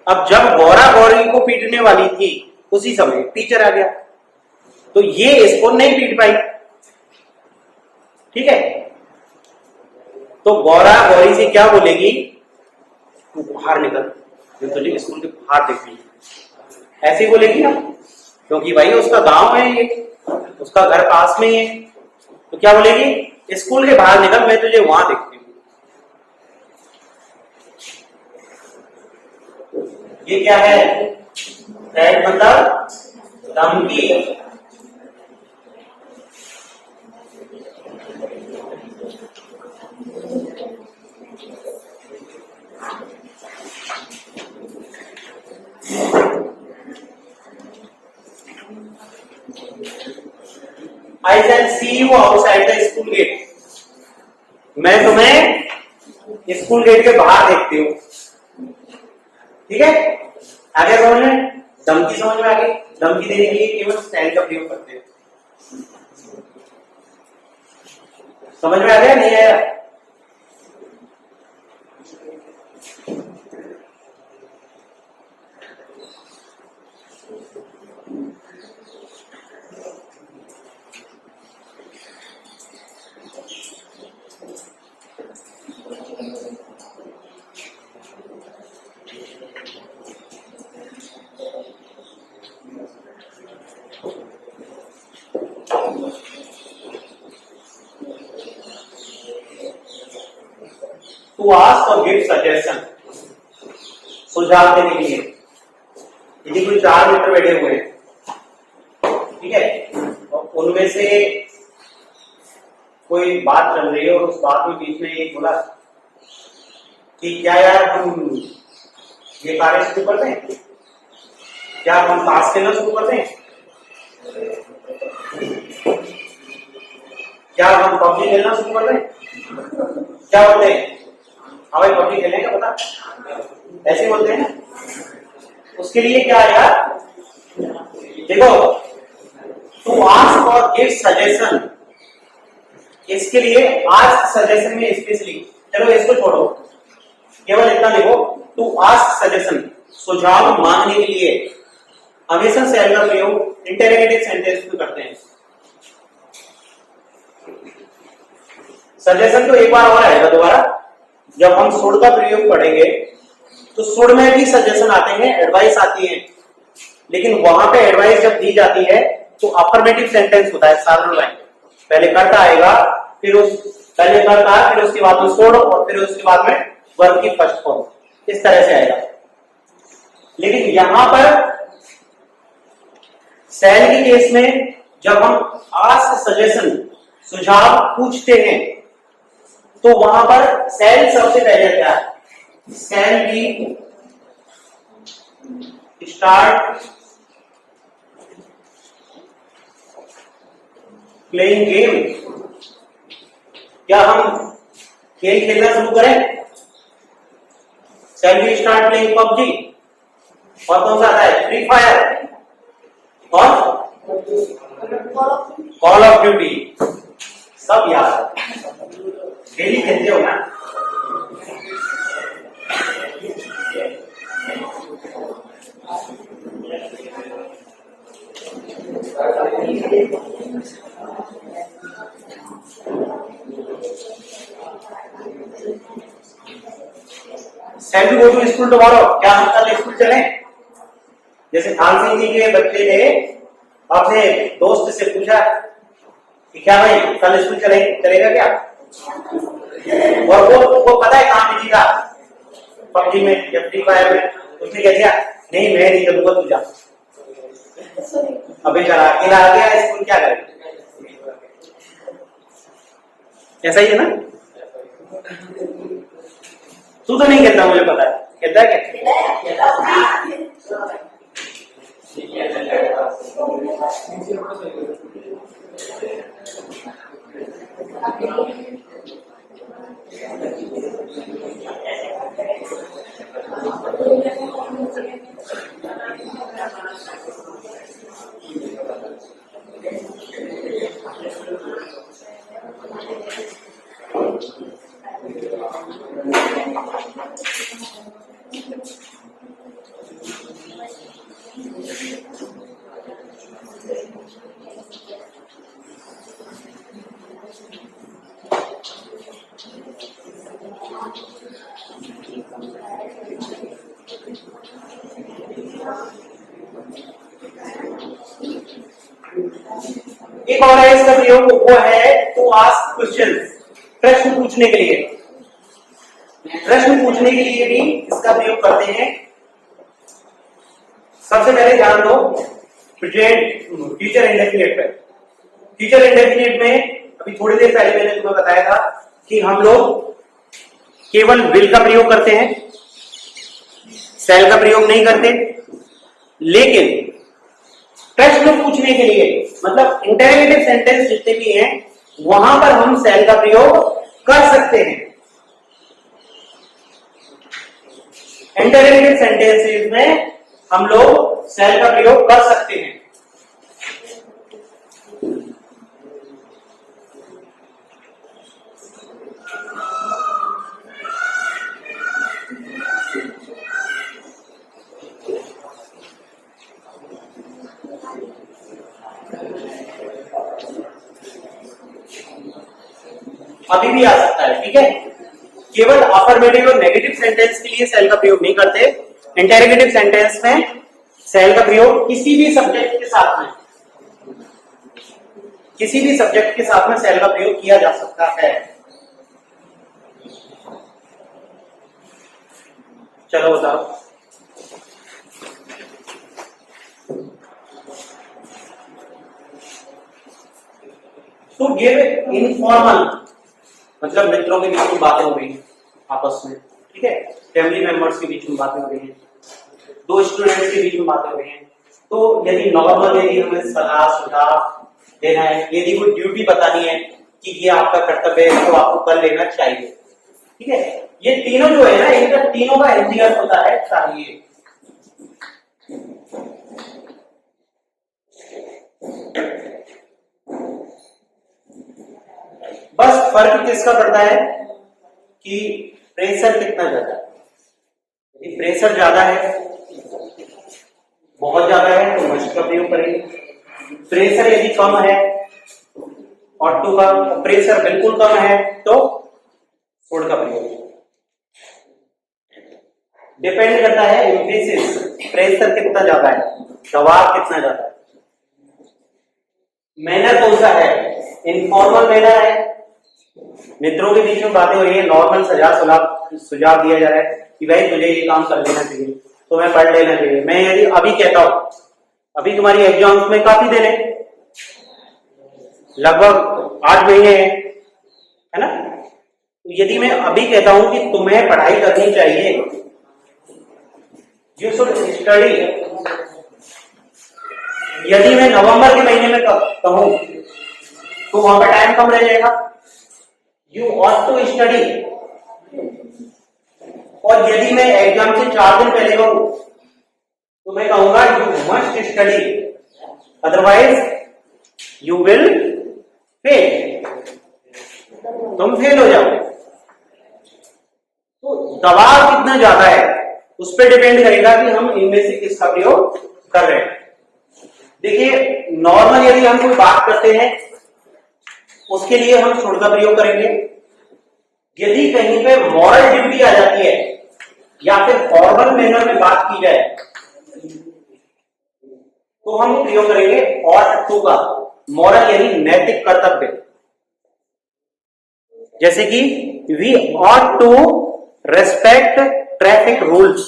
अब जब गौरा गौरी को पीटने वाली थी उसी समय टीचर आ गया, तो ये इसको नहीं पीट पाई, ठीक है। तो गौरा गौरी से क्या बोलेगी, तू बाहर निकल, मैं तुझे स्कूल के बाहर देखती, ऐसे बोलेगी ना, क्योंकि भाई उसका गांव है, ये उसका घर पास में ही है। तो क्या बोलेगी, स्कूल के बाहर निकल, मैं तुझे वहां देखती हूँ। ये क्या है, थ्रेट मतलब धमकी। I shall see you outside the school gate. मैं तुम्हें स्कूल गेट के बाहर देखती हूँ, ठीक है। आगे समझ में, धमकी समझ में आ गई। धमकी देने के लिए केवल स्टैंड का प्रयोग करते हैं। समझ में आ गया, नहीं आया? To ask or give suggestion, सुझाव देने के लिए। यदि कोई 4 मित्र बैठे हुए हैं, ठीक है, और उनमें से कोई बात चल रही है और उस बात में बीच में एक बोला कि क्या यार हम ये कार्य शुरू कर दें, क्या हम ताश खेलना शुरू कर दें, क्या हम पबजी खेलना शुरू कर दें, क्या बोलते हैं, हाँ भाई पबजी खेलेंगे, बता, ऐसे बोलते हैं ना। उसके लिए क्या आएगा, देखो, टू आस्क और गिव सजेशन, इसके लिए आस्क सजेशन में स्पेशली, चलो इसको छोड़ो, केवल इतना देखो, टू आस्क सजेशन, सुझाव मांगने के लिए हमेशा सेल का प्रयोग इंटरोगेटिव सेंटेंस में करते हैं। सजेशन तो एक बार और आएगा दोबारा, जब हम शुड का प्रयोग पढ़ेंगे तो शुड में भी सजेशन आते हैं, एडवाइस आती है, लेकिन वहां पे एडवाइस जब दी जाती है तो अफर्मेटिव सेंटेंस होता है, साधारण लाइन, पहले कर्ता आएगा, फिर पहले कर्ता, फिर उसके बाद में शुड और फिर उसके बाद में वर्ब की फर्स्ट फॉर्म, इस तरह से आएगा। लेकिन यहां पर सेल के केस में जब हम आस्क सजेशन, सुझाव पूछते हैं, तो वहां पर सेल सबसे पहले क्या है, सेल की स्टार्ट प्लेइंग गेम, क्या हम खेल खेलना शुरू करें, सेल की स्टार्ट प्लेइंग पबजी, और कौन सा आता है, फ्री फायर और कॉल ऑफ ड्यूटी, सब याद डेली खेलते हो ना। Shall we go to school tomorrow? क्या हम कल स्कूल चलें? जैसे थान सिंह जी के बच्चे ने अपने दोस्त से पूछा कि क्या भाई कल स्कूल चलेगा क्या, और वो पता है कहाँ बिजी था, पबजी में या फ्री फायर में, उसने कह दिया नहीं मैं नहीं चलूंगा, तू जा। अभी चला अकेला आ गया स्कूल, क्या करे, ऐसा ही है ना। तू तो नहीं खेलता, मुझे पता है, खेलता है क्या, पीछे बड़ा सही है। एक और है इसका प्रयोग, वो है टू आस्क क्वेश्चन, प्रश्न पूछने के लिए। प्रश्न पूछने के लिए भी इसका प्रयोग करते हैं। सबसे पहले ध्यान दो प्रेजेंट फ्यूचर इंडेफिनिट पे। फ्यूचर इंडेफिनिट में अभी थोड़ी देर पहले मैंने तुम्हें बताया था कि हम लोग केवल विल का प्रयोग करते हैं, शैल का प्रयोग नहीं करते। लेकिन प्रश्न पूछने के लिए मतलब इंटरोगेटिव सेंटेंस जितने भी हैं वहां पर हम शैल का प्रयोग कर सकते हैं। इंटरोगेटिव सेंटेंसेस में हम लोग शैल का प्रयोग कर सकते हैं। अभी भी आ सकता है, ठीक है। केवल अफर्मेटिव और नेगेटिव सेंटेंस के लिए शैल का प्रयोग नहीं करते। इंटरोगेटिव सेंटेंस में शैल का प्रयोग किसी भी सब्जेक्ट के साथ में, किसी भी सब्जेक्ट के साथ में शैल का प्रयोग किया जा सकता है। चलो बताओ। टू गिव इनफॉर्मल मतलब मित्रों के बीच में बातें हो रही हैं आपस में, ठीक है। फैमिली मेंबर्स के बीच में बातें हो रही हैं, दो स्टूडेंट्स के बीच में बातें हो रही हैं। तो यदि नॉर्मल यदि हमें सलाह सुझाव देना है, यदि कोई ड्यूटी बतानी है कि ये आपका कर्तव्य है तो आपको कर लेना चाहिए, ठीक है। ये तीनों जो है ना, इनका तीनों का इंतजार होता है चाहिए। बस फर्क किसका पड़ता है कि प्रेशर कितना ज्यादा है। यदि प्रेशर ज्यादा है, बहुत ज्यादा है तो मस्ट का प्रयोग करेंगे। प्रेशर यदि कम है और टू का प्रेशर बिल्कुल कम है तो शुड का प्रयोग। डिपेंड करता है एम्फेसिस, प्रेशर कितना ज्यादा है, दबाव कितना ज्यादा है। मैनर कौन सा है, इनफॉर्मल मैनर है, मित्रों के बीच में बातें हो रही है, नॉर्मल सुझाव दिया जा रहा है कि भाई तुझे ये काम कर लेना चाहिए, तुम्हें पढ़ लेना चाहिए। मैं यदि अभी कहता हूं, अभी तुम्हारी एग्जाम्स में काफी दिन है, लगभग 8 महीने है ना। तो यदि मैं अभी कहता हूं कि तुम्हें पढ़ाई करनी चाहिए, यू शुड स्टडी। यदि मैं नवंबर के महीने में कहूं तो वहां पर टाइम कम रह जाएगा, यू ऑट टू स्टडी। और यदि मैं एग्जाम से 4 दिन पहले कहूं तो मैं कहूंगा you must study, otherwise you will fail, तुम फेल हो जाओगे। तो दबाव कितना ज्यादा है उस पर डिपेंड करेगा कि हम इनमें से किसका प्रयोग कर रहे हैं। देखिए नॉर्मल यदि हम कोई बात करते हैं उसके लिए हम शुड का प्रयोग करेंगे। यदि कहीं पे मॉरल ड्यूटी आ जाती है या फिर फॉर्मल मैनर में बात की जाए तो हम प्रयोग करेंगे ऑट टू का, मॉरल यानी नैतिक कर्तव्य। जैसे कि we ought to respect traffic rules,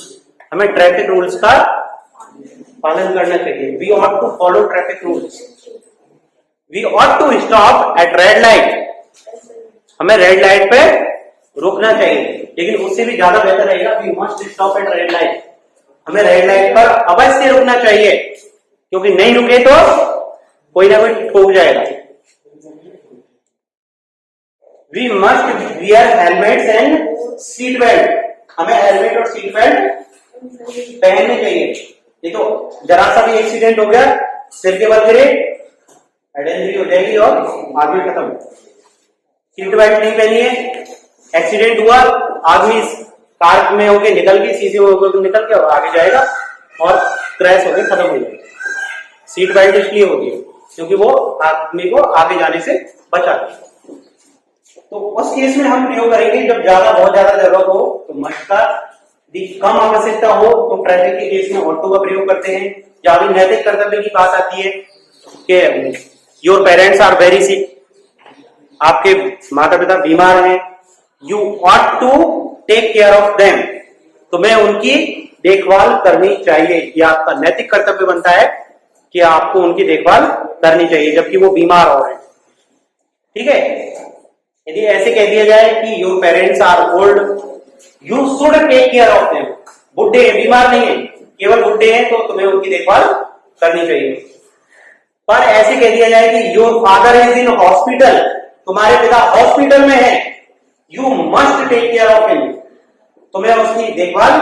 हमें ट्रैफिक रूल्स का पालन करना चाहिए। We ought to follow traffic rules. We ought to stop at red light, हमें रेड लाइट पे रुकना चाहिए। लेकिन उससे भी ज्यादा बेहतर रहेगा we must stop at red light, हमें रेड लाइट पर अवश्य रुकना चाहिए, क्योंकि नहीं रुके तो कोई ना कोई ठोक जाएगा। We must wear helmets and seat belt, हमें हेलमेट और सीट बेल्ट पहनने चाहिए। देखो जरा सा भी एक्सीडेंट हो गया, सिर के बल गिरे, हेड इंजरी हो जाएगी और आदमी खत्म। सीट बेल्ट नहीं पहनी है, एक्सीडेंट हुआ, आदमी कार में होके निकल के, शीशे में होकर निकल के और आगे जाएगा और क्रैश होकर खत्म हो जाएगा। सीट बेल्ट इसलिए होती है क्योंकि वो आदमी को आगे जाने से बचाती है। तो उस केस में हम प्रयोग करेंगे जब बहुत ज्यादा जरूरत हो, तो मस्ट का, यदि कम आवश्यकता हो तो ट्रैफिक के केस में ऑटो का प्रयोग करते हैं। या भी नैतिक कर्तव्य की बात आती है कि your parents are very sick, आपके माता पिता बीमार हैं, you ought to take care of them, तुम्हें उनकी देखभाल करनी चाहिए। ये आपका नैतिक कर्तव्य बनता है कि आपको उनकी देखभाल करनी चाहिए जबकि वो बीमार हो रहे हैं। ठीक है, यदि ऐसे कह दिया जाए कि your parents are old, you should take care of them, बुढ़े हैं, बीमार नहीं है, केवल बुढ़े हैं तो तुम्हें उनकी देखभाल करनी चाहिए। पर ऐसे कह दिया जाए कि your father is in hospital, तुम्हारे पिता हॉस्पिटल में है, you must take care of him, तुम्हें उसकी देखभाल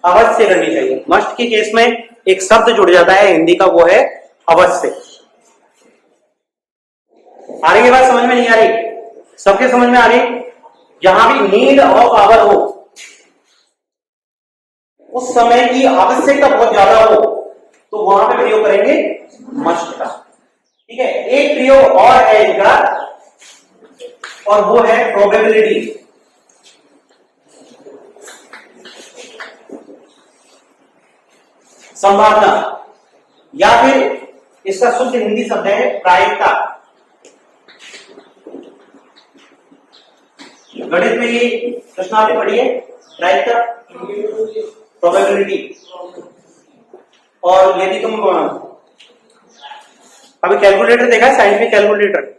अवश्य करनी चाहिए। मस्ट के केस में एक शब्द जुड़ जाता है हिंदी का, वो है अवश्य। आ रही है बात, समझ में नहीं आ रही? सबके समझ में आ रही? जहां भी नीड ऑफ आवर हो, उस समय की आवश्यकता बहुत ज्यादा हो, तो वहां पे प्रयोग करेंगे मस्ट का। ठीक है, एक प्रयोग और है इनका और वो है प्रोबेबिलिटी। संभावना, या फिर इसका शुद्ध हिंदी शब्द है प्रायिकता। गणित में ये प्रश्न आपने पढ़ी है, प्रायिकता, प्रोबेबिलिटी। और यदि तुम अभी कैलकुलेटर देखा है, साइंस में कैलकुलेटर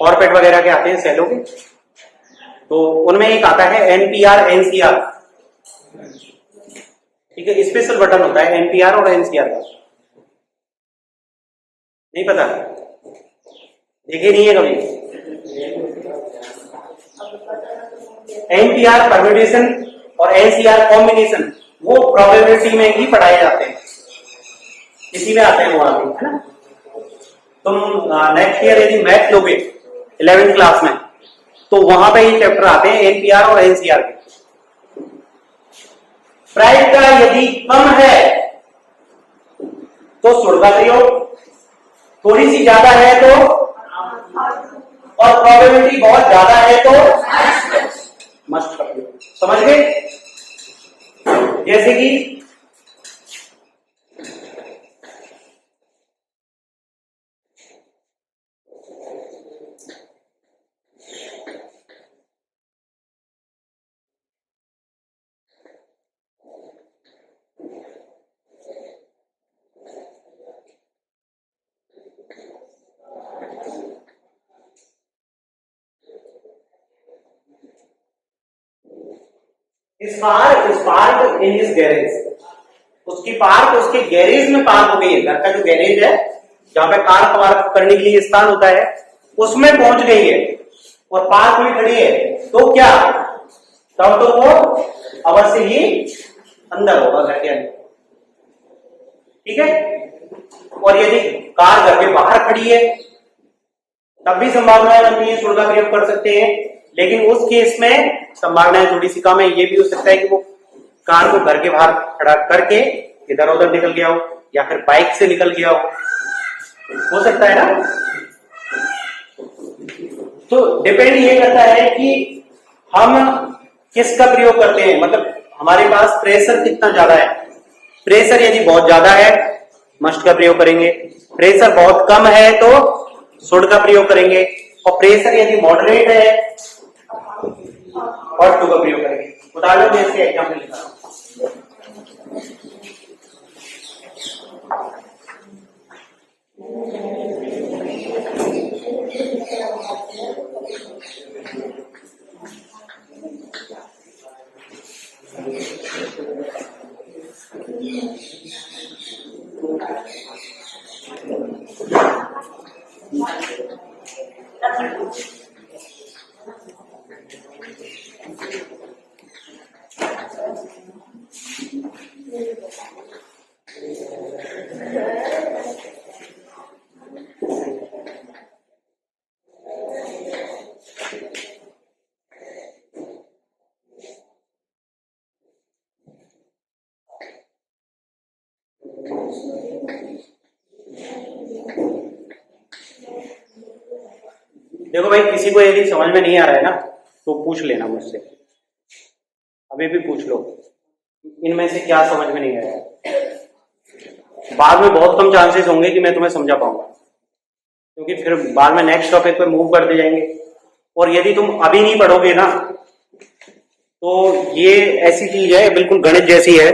और पेट वगैरह के आते हैं सेलों के, तो उनमें एक आता है एनपीआर एनसीआर। ठीक है, स्पेशल बटन होता है एनपीआर और एनसीआर का, नहीं पता, देखे नहीं है कभी? एनपीआर परम्यूटेशन और एनसीआर कॉम्बिनेशन, वो प्रोबेबिलिटी में ही पढ़ाए जाते हैं, इसी में आते हैं वो आगे, है ना। तुम नेक्स्ट ईयर यदि मैथ लोगे 11th क्लास में, तो वहां पे ये चैप्टर आते हैं एनपीआर और एनसीआर के। प्रायिकता यदि कम है तो शुड का प्रयोग, थोड़ी सी ज्यादा है तो, और प्रोबेबिलिटी बहुत ज्यादा है तो मस्ट का प्रयोग। समझ गए? जैसे कि पार्क इन हिज गैरेज, उसकी पार्क उसके गैरेज में पार्क हो गई है। घर का जो गैरेज है जहां पे कार पार्क करने के लिए स्थान होता है, उसमें पहुंच गई है और पार्क में खड़ी है, तो क्या, तब तो वो अवश्य ही अंदर होगा, घर के अंदर। ठीक है, और यदि कार घर के बाहर खड़ी है तब भी संभावनाएं बनती है, शुड का प्रयोग कर सकते हैं। लेकिन उस केस में संभावनाएं थोड़ी सी कम है। ये भी हो सकता है कि वो कार को घर के बाहर खड़ा करके इधर उधर निकल गया हो, या फिर बाइक से निकल गया हो सकता है ना। तो डिपेंड ये करता है कि हम किसका प्रयोग करते हैं, मतलब हमारे पास प्रेशर कितना ज्यादा है। प्रेशर यदि बहुत ज्यादा है मस्ट का प्रयोग करेंगे, प्रेशर बहुत कम है तो शुड का प्रयोग करेंगे, और प्रेशर यदि मॉडरेट है और टू का प्रयोग करेंगे। उदाहरण में इसके एग्जाम्पल लिखा हूं। देखो भाई, किसी को यदि समझ में नहीं आ रहा है ना तो पूछ लेना मुझसे, अभी भी पूछ लो इनमें से क्या समझ में नहीं आया। बाद में बहुत कम चांसेस होंगे कि मैं तुम्हें समझा पाऊंगा, क्योंकि फिर बाद में नेक्स्ट टॉपिक पे मूव करते जाएंगे। और यदि तुम अभी नहीं पढ़ोगे ना तो ये ऐसी चीज है, बिल्कुल गणित जैसी है।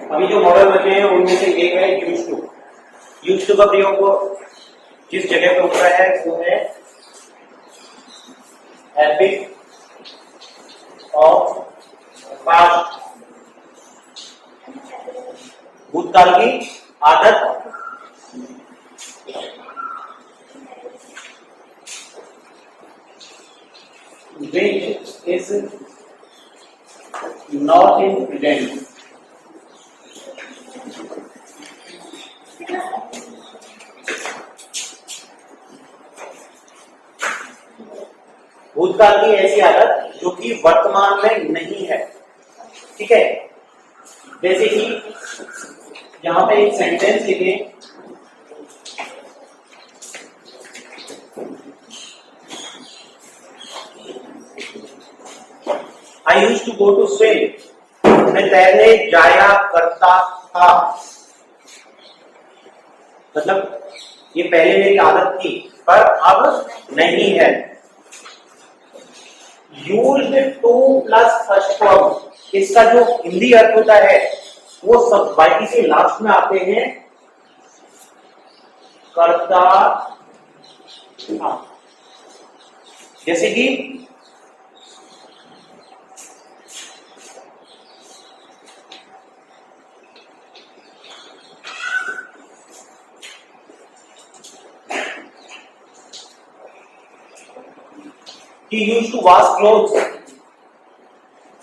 अभी जो मॉडल बचे हैं उनमें से एक है यूज टू। यूज टू का प्रयोग जिस जगह पे होता है वो है हैबिट ऑफ पास्ट, भूतकाल की आदत। Which is not in present. भूतकाल की ऐसी आदत जो कि वर्तमान में नहीं है। ठीक है, जैसे कि यहां पे एक सेंटेंस लिखे, I used to go to swim. मैं तैरने जाया करता था, मतलब ये पहले मेरी आदत थी पर अब नहीं है। Used to plus first form, इसका जो हिंदी अर्थ होता है वो सब बाकी से लास्ट में आते हैं करता था। जैसे कि He used to wash clothes.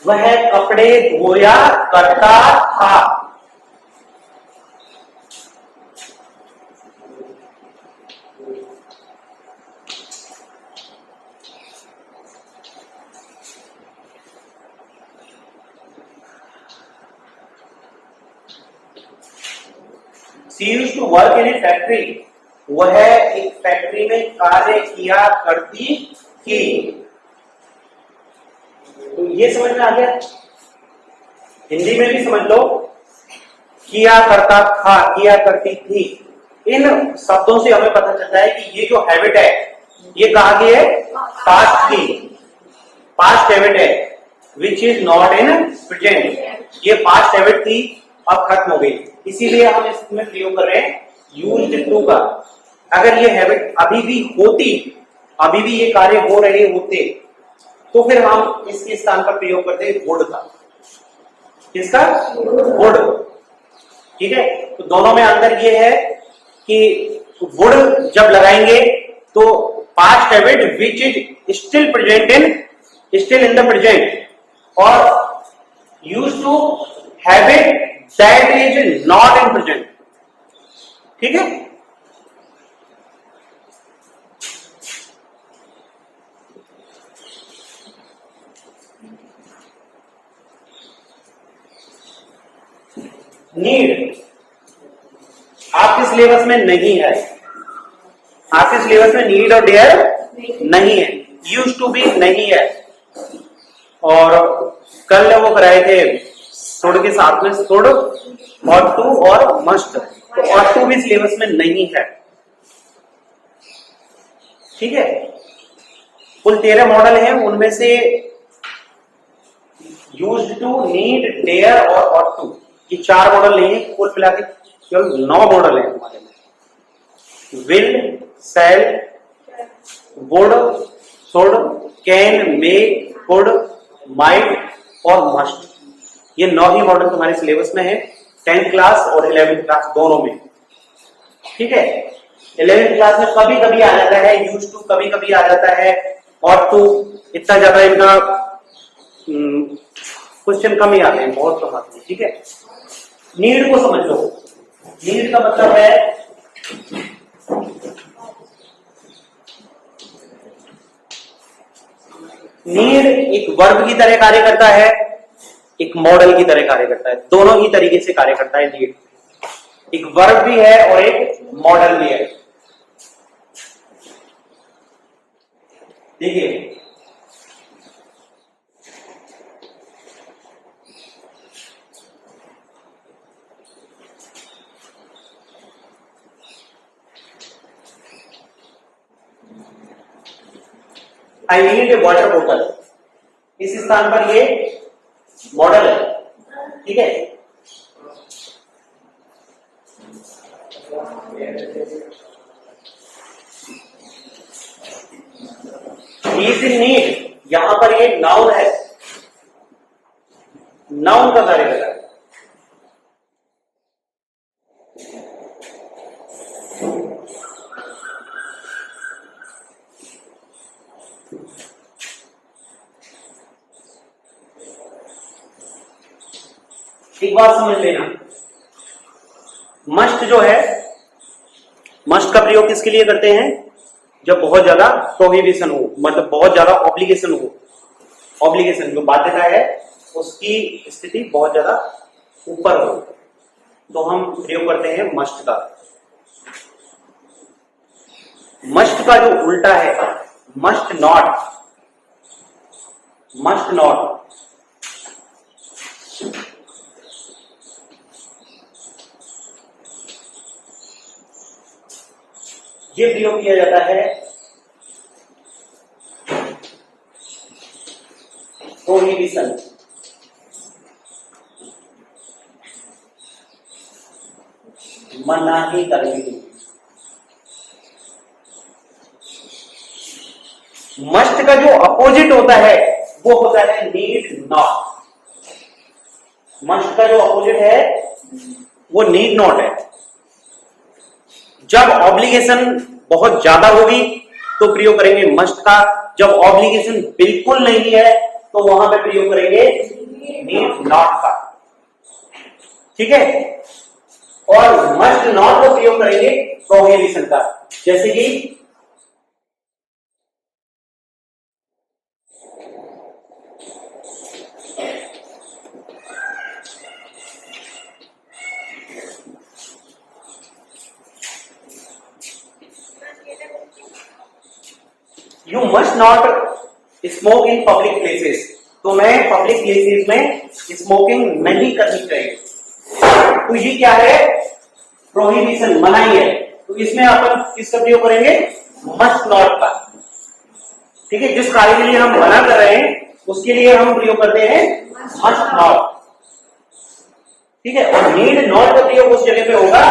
वह कपड़े धोया करता था। She used to work in a factory. वह एक फैक्ट्री में कार्य किया करती थी। तो ये समझ में आ गया। हिंदी में भी समझ लो, किया करता था, किया करती थी। इन शब्दों से हमें पता चलता है कि ये जो हैबिट है ये कहाँ की है, पास्ट की, पास्ट हैबिट है, which is not in present. ये पास्ट हैबिट थी, अब खत्म हो गई, इसीलिए हम इसमें प्रयोग कर रहे हैं यूज्ड टू का। अगर ये हैबिट अभी भी होती, अभी भी ये कार्य हो रहे होते, तो फिर हम इसके स्थान पर प्रयोग करते हैं वुड का। किसका? वुड। ठीक है, तो दोनों में अंतर ये है कि वुड जब लगाएंगे तो past habit which is still present in the present, और use to habit that is not in present. ठीक है, नीड आपके सिलेबस में नहीं है, आपके सिलेबस में नीड और डेयर नहीं है, यूज टू भी नहीं है। और कल वो कराए थे शुड के साथ में शुड और टू और मस्ट, तो और टू भी सिलेबस में नहीं है। ठीक है, कुल 13 मॉडल हैं, उनमें से यूज टू, नीड, डेयर और ऑट टू, ये 4 मॉडल नहीं है, कुल मिला के केवल 9 मॉडल है हमारे में। Will, shall, would, should, can, may, could, might और मस्ट, ये 9 ही मॉडल तुम्हारे सिलेबस में है, 10th क्लास और 11th क्लास दोनों में। ठीक है, 11th क्लास में कभी कभी आ जाता है यूज टू, कभी कभी आ जाता है ऑट टू, इतना ज्यादा इनका क्वेश्चन कम ही आते हैं, बहुत कम आते हैं। ठीक है, नीड को समझ लो। नीड का मतलब है नीड एक वर्ब की तरह कार्य करता है, एक मॉडल की तरह कार्य करता है, दोनों ही तरीके से कार्य करता है नीड। एक वर्ब भी है और एक मॉडल भी है। देखिए आई नीड ए वाटर बोतल, इस स्थान पर ये मॉडल है, ठीक है। इज इन नीड, यहां पर ये नाउन है, नाउन का कार्य कर रहा है। एक बात समझ लेना, मस्ट जो है, मस्ट का प्रयोग किसके लिए करते हैं? जब बहुत ज्यादा प्रोहिबिशन हो, मतलब बहुत ज्यादा ऑब्लिगेशन हो, ऑब्लिगेशन जो बाध्यता है उसकी स्थिति बहुत ज्यादा ऊपर हो, तो हम प्रयोग करते हैं मस्ट का। मस्ट का जो उल्टा है मस्ट नॉट, मस्ट नॉट, ये प्रयोग किया जाता है प्रोहिबिशन, मनाही करने के लिए। मस्ट का जो अपोजिट होता है वो होता है नीड नॉट। मस्ट का जो अपोजिट है वो नीड नॉट है। जब ऑब्लिगेशन बहुत ज्यादा होगी तो प्रयोग करेंगे मस्ट का, जब ऑब्लिगेशन बिल्कुल नहीं है तो वहां पे प्रयोग करेंगे नीड नॉट का, ठीक है। और मस्ट नॉट को प्रयोग करेंगे प्रोहिबिशन का, जैसे कि you must not smoke in public places, तो मैं पब्लिक प्लेसेस में स्मोकिंग नहीं करनी चाहिए। तो ये क्या है? प्रोहिबिशन, मनाही है। तो इसमें अपन किसका प्रयोग करेंगे? मस्ट नॉट का, ठीक है। जिस कार्य के लिए हम मना कर रहे हैं उसके लिए हम प्रयोग करते हैं मस्ट नॉट, ठीक है। और नीड नॉट का प्रयोग उस जगह पे होगा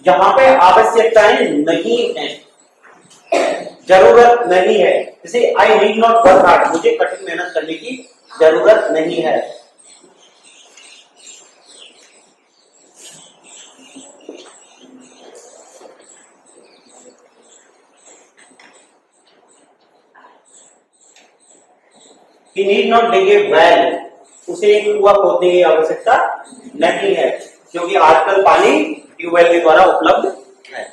जहां पे आवश्यकताएं नहीं है, जरूरत नहीं है। जैसे I need not work hard, मुझे कठिन मेहनत करने की जरूरत नहीं है। He need not dig a well, उसे एक कुआं खोदने की आवश्यकता नहीं है, क्योंकि आजकल पानी ट्यूबवेल के द्वारा उपलब्ध है।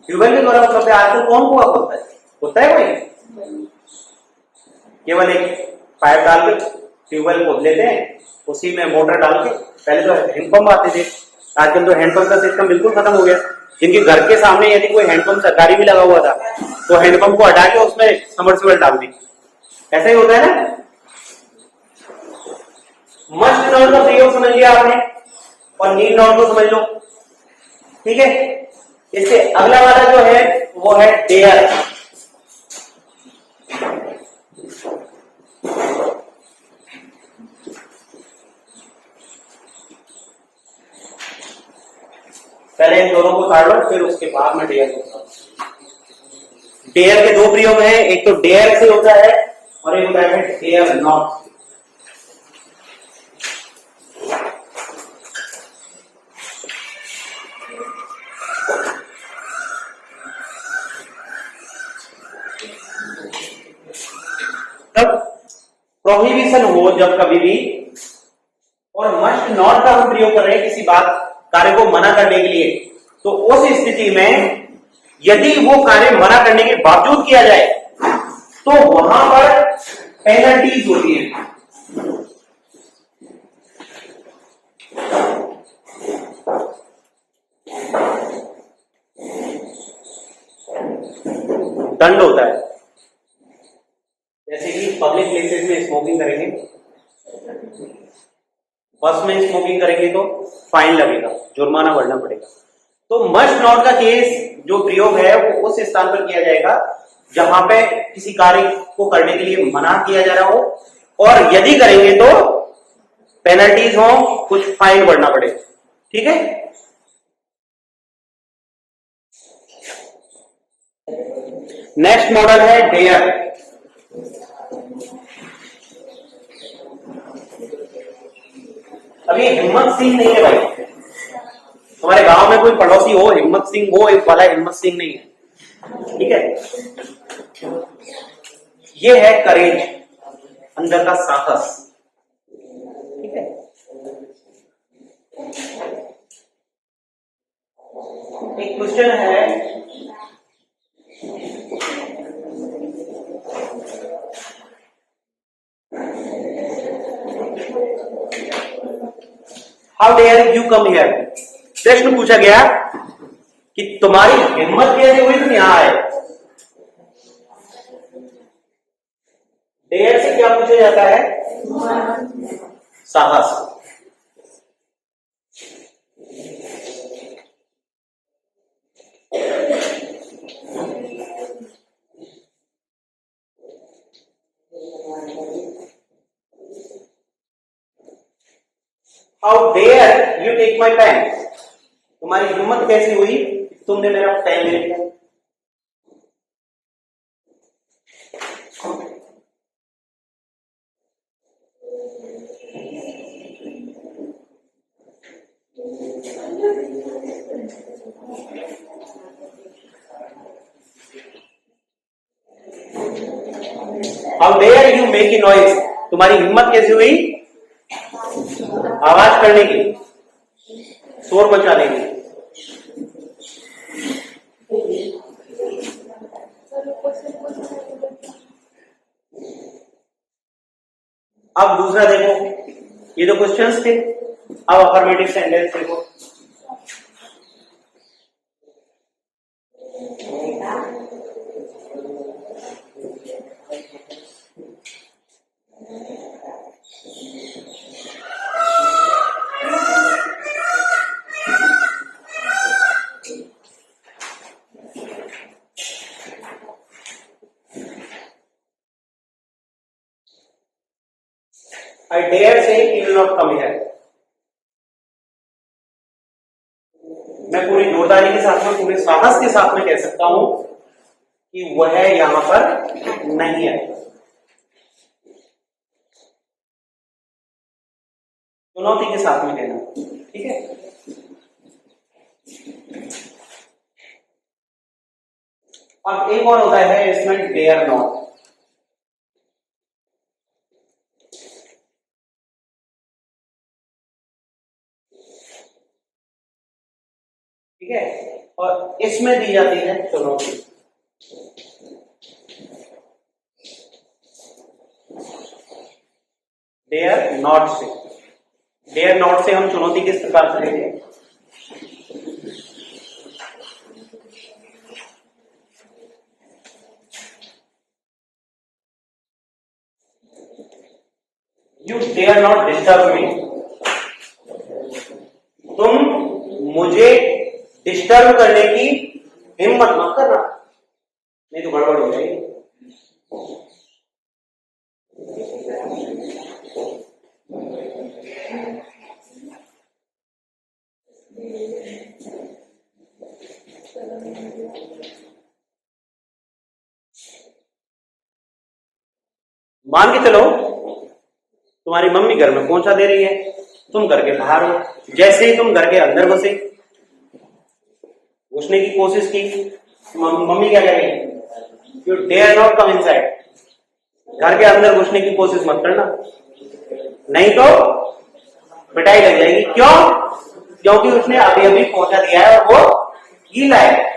ट्यूबवेल के द्वारा उपलब्ध है। आजकल कौन कुआं खोदता है? होता है कोई? केवल एक पाइप डाल के ट्यूबवेल खोद लेते हैं, उसी में मोटर डाल के। पहले तो हैंडपंप आते थे, आजकल तो हैंडपंप का सिस्टम बिल्कुल खत्म हो गया। जिनके घर के सामने यदि कोई हैंडपंप सरकारी भी लगा हुआ था तो हैंडपंप को हटा के उसमें सबमर्सिबल डाल दी। ऐसा ही होता है ना। मस्ट नॉट का प्रयोग समझ लिया आपने, और नीड नॉट को समझ लो, ठीक है। इससे अगला वाला जो है वो है डेयर। पहले इन दोनों को उतार लो, फिर उसके बाद में डेयर को। डेयर के दो प्रयोग हैं, एक तो डेयर से होता है और एक होता है डेयर नॉट। तब प्रोहिबिशन हो जब कभी भी, और मस्ट नॉट का हम प्रयोग कर रहे हैं किसी बात कार्य को मना करने के लिए, तो उस स्थिति में यदि वो कार्य मना करने के बावजूद किया जाए तो वहां पर पेनल्टीज होती है। जैसे कि पब्लिक प्लेसेस में स्मोकिंग करेंगे, बस में स्मोकिंग करेंगे तो फाइन लगेगा, जुर्माना भरना पड़ेगा। तो मस्ट नॉट का केस जो प्रयोग है वो उस स्थान पर किया जाएगा जहां पे किसी कार्य को करने के लिए मना किया जा रहा हो, और यदि करेंगे तो पेनल्टीज हो, कुछ फाइन भरना पड़े। ठीक है, नेक्स्ट मॉडल है डेयर। अब ये हिम्मत सिंह नहीं है भाई, हमारे गांव में कोई पड़ोसी हो हिम्मत सिंह, वो एक वाला हिम्मत सिंह नहीं है। ठीक है, ये है करेज, अंदर का साहस। ठीक है, एक क्वेश्चन है, how dare you come here. प्रश्न पूछा गया कि तुम्हारी हिम्मत कैसे हुई तुम यहां आए। डेयर से क्या पूछा जाता है? साहस। How dare you take my pen. तुम्हारी हिम्मत कैसी हुई तुमने मेरा पेन ले लिया। How dare you make a noise. तुम्हारी हिम्मत कैसी हुई आवाज करने की, शोर मचाने की। अब दूसरा देखो, ये जो क्वेश्चंस थे, अब अफर्मेटिव सेंटेंस देखो। I dare say he will not come here। मैं पूरी जोरदारी के साथ में, पूरे साहस के साथ में कह सकता हूं कि वह यहां पर नहीं है। चुनौती के साथ में कहना, ठीक है। अब एक और होता है इसमें डेयर नॉट। ठीक है, और इसमें दी जाती है चुनौती। Dare not say, dare not say हम चुनौती किस प्रकार से लेंगे? You dare not disturb me. तुम मुझे डिस्टर्ब करने की हिम्मत मत करना, नहीं तो गड़बड़ हो जाएगी। मान के चलो तुम्हारी मम्मी घर में पहुंचा दे रही है, तुम घर के बाहर हो, जैसे ही तुम घर के अंदर घुसे, घुसने की कोशिश की, मम्मी क्या करेगी? You dare not come inside. घर के अंदर घुसने की कोशिश मत करना, नहीं तो पिटाई लग जाएगी। क्यों? क्योंकि उसने अभी अभी पहुंचा दिया है और वो गीला है।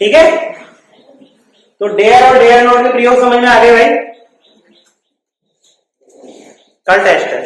ठीक है, तो डेयर और डेयर नॉट के प्रयोग समझ में आ गए भाई? कल टेस्ट है।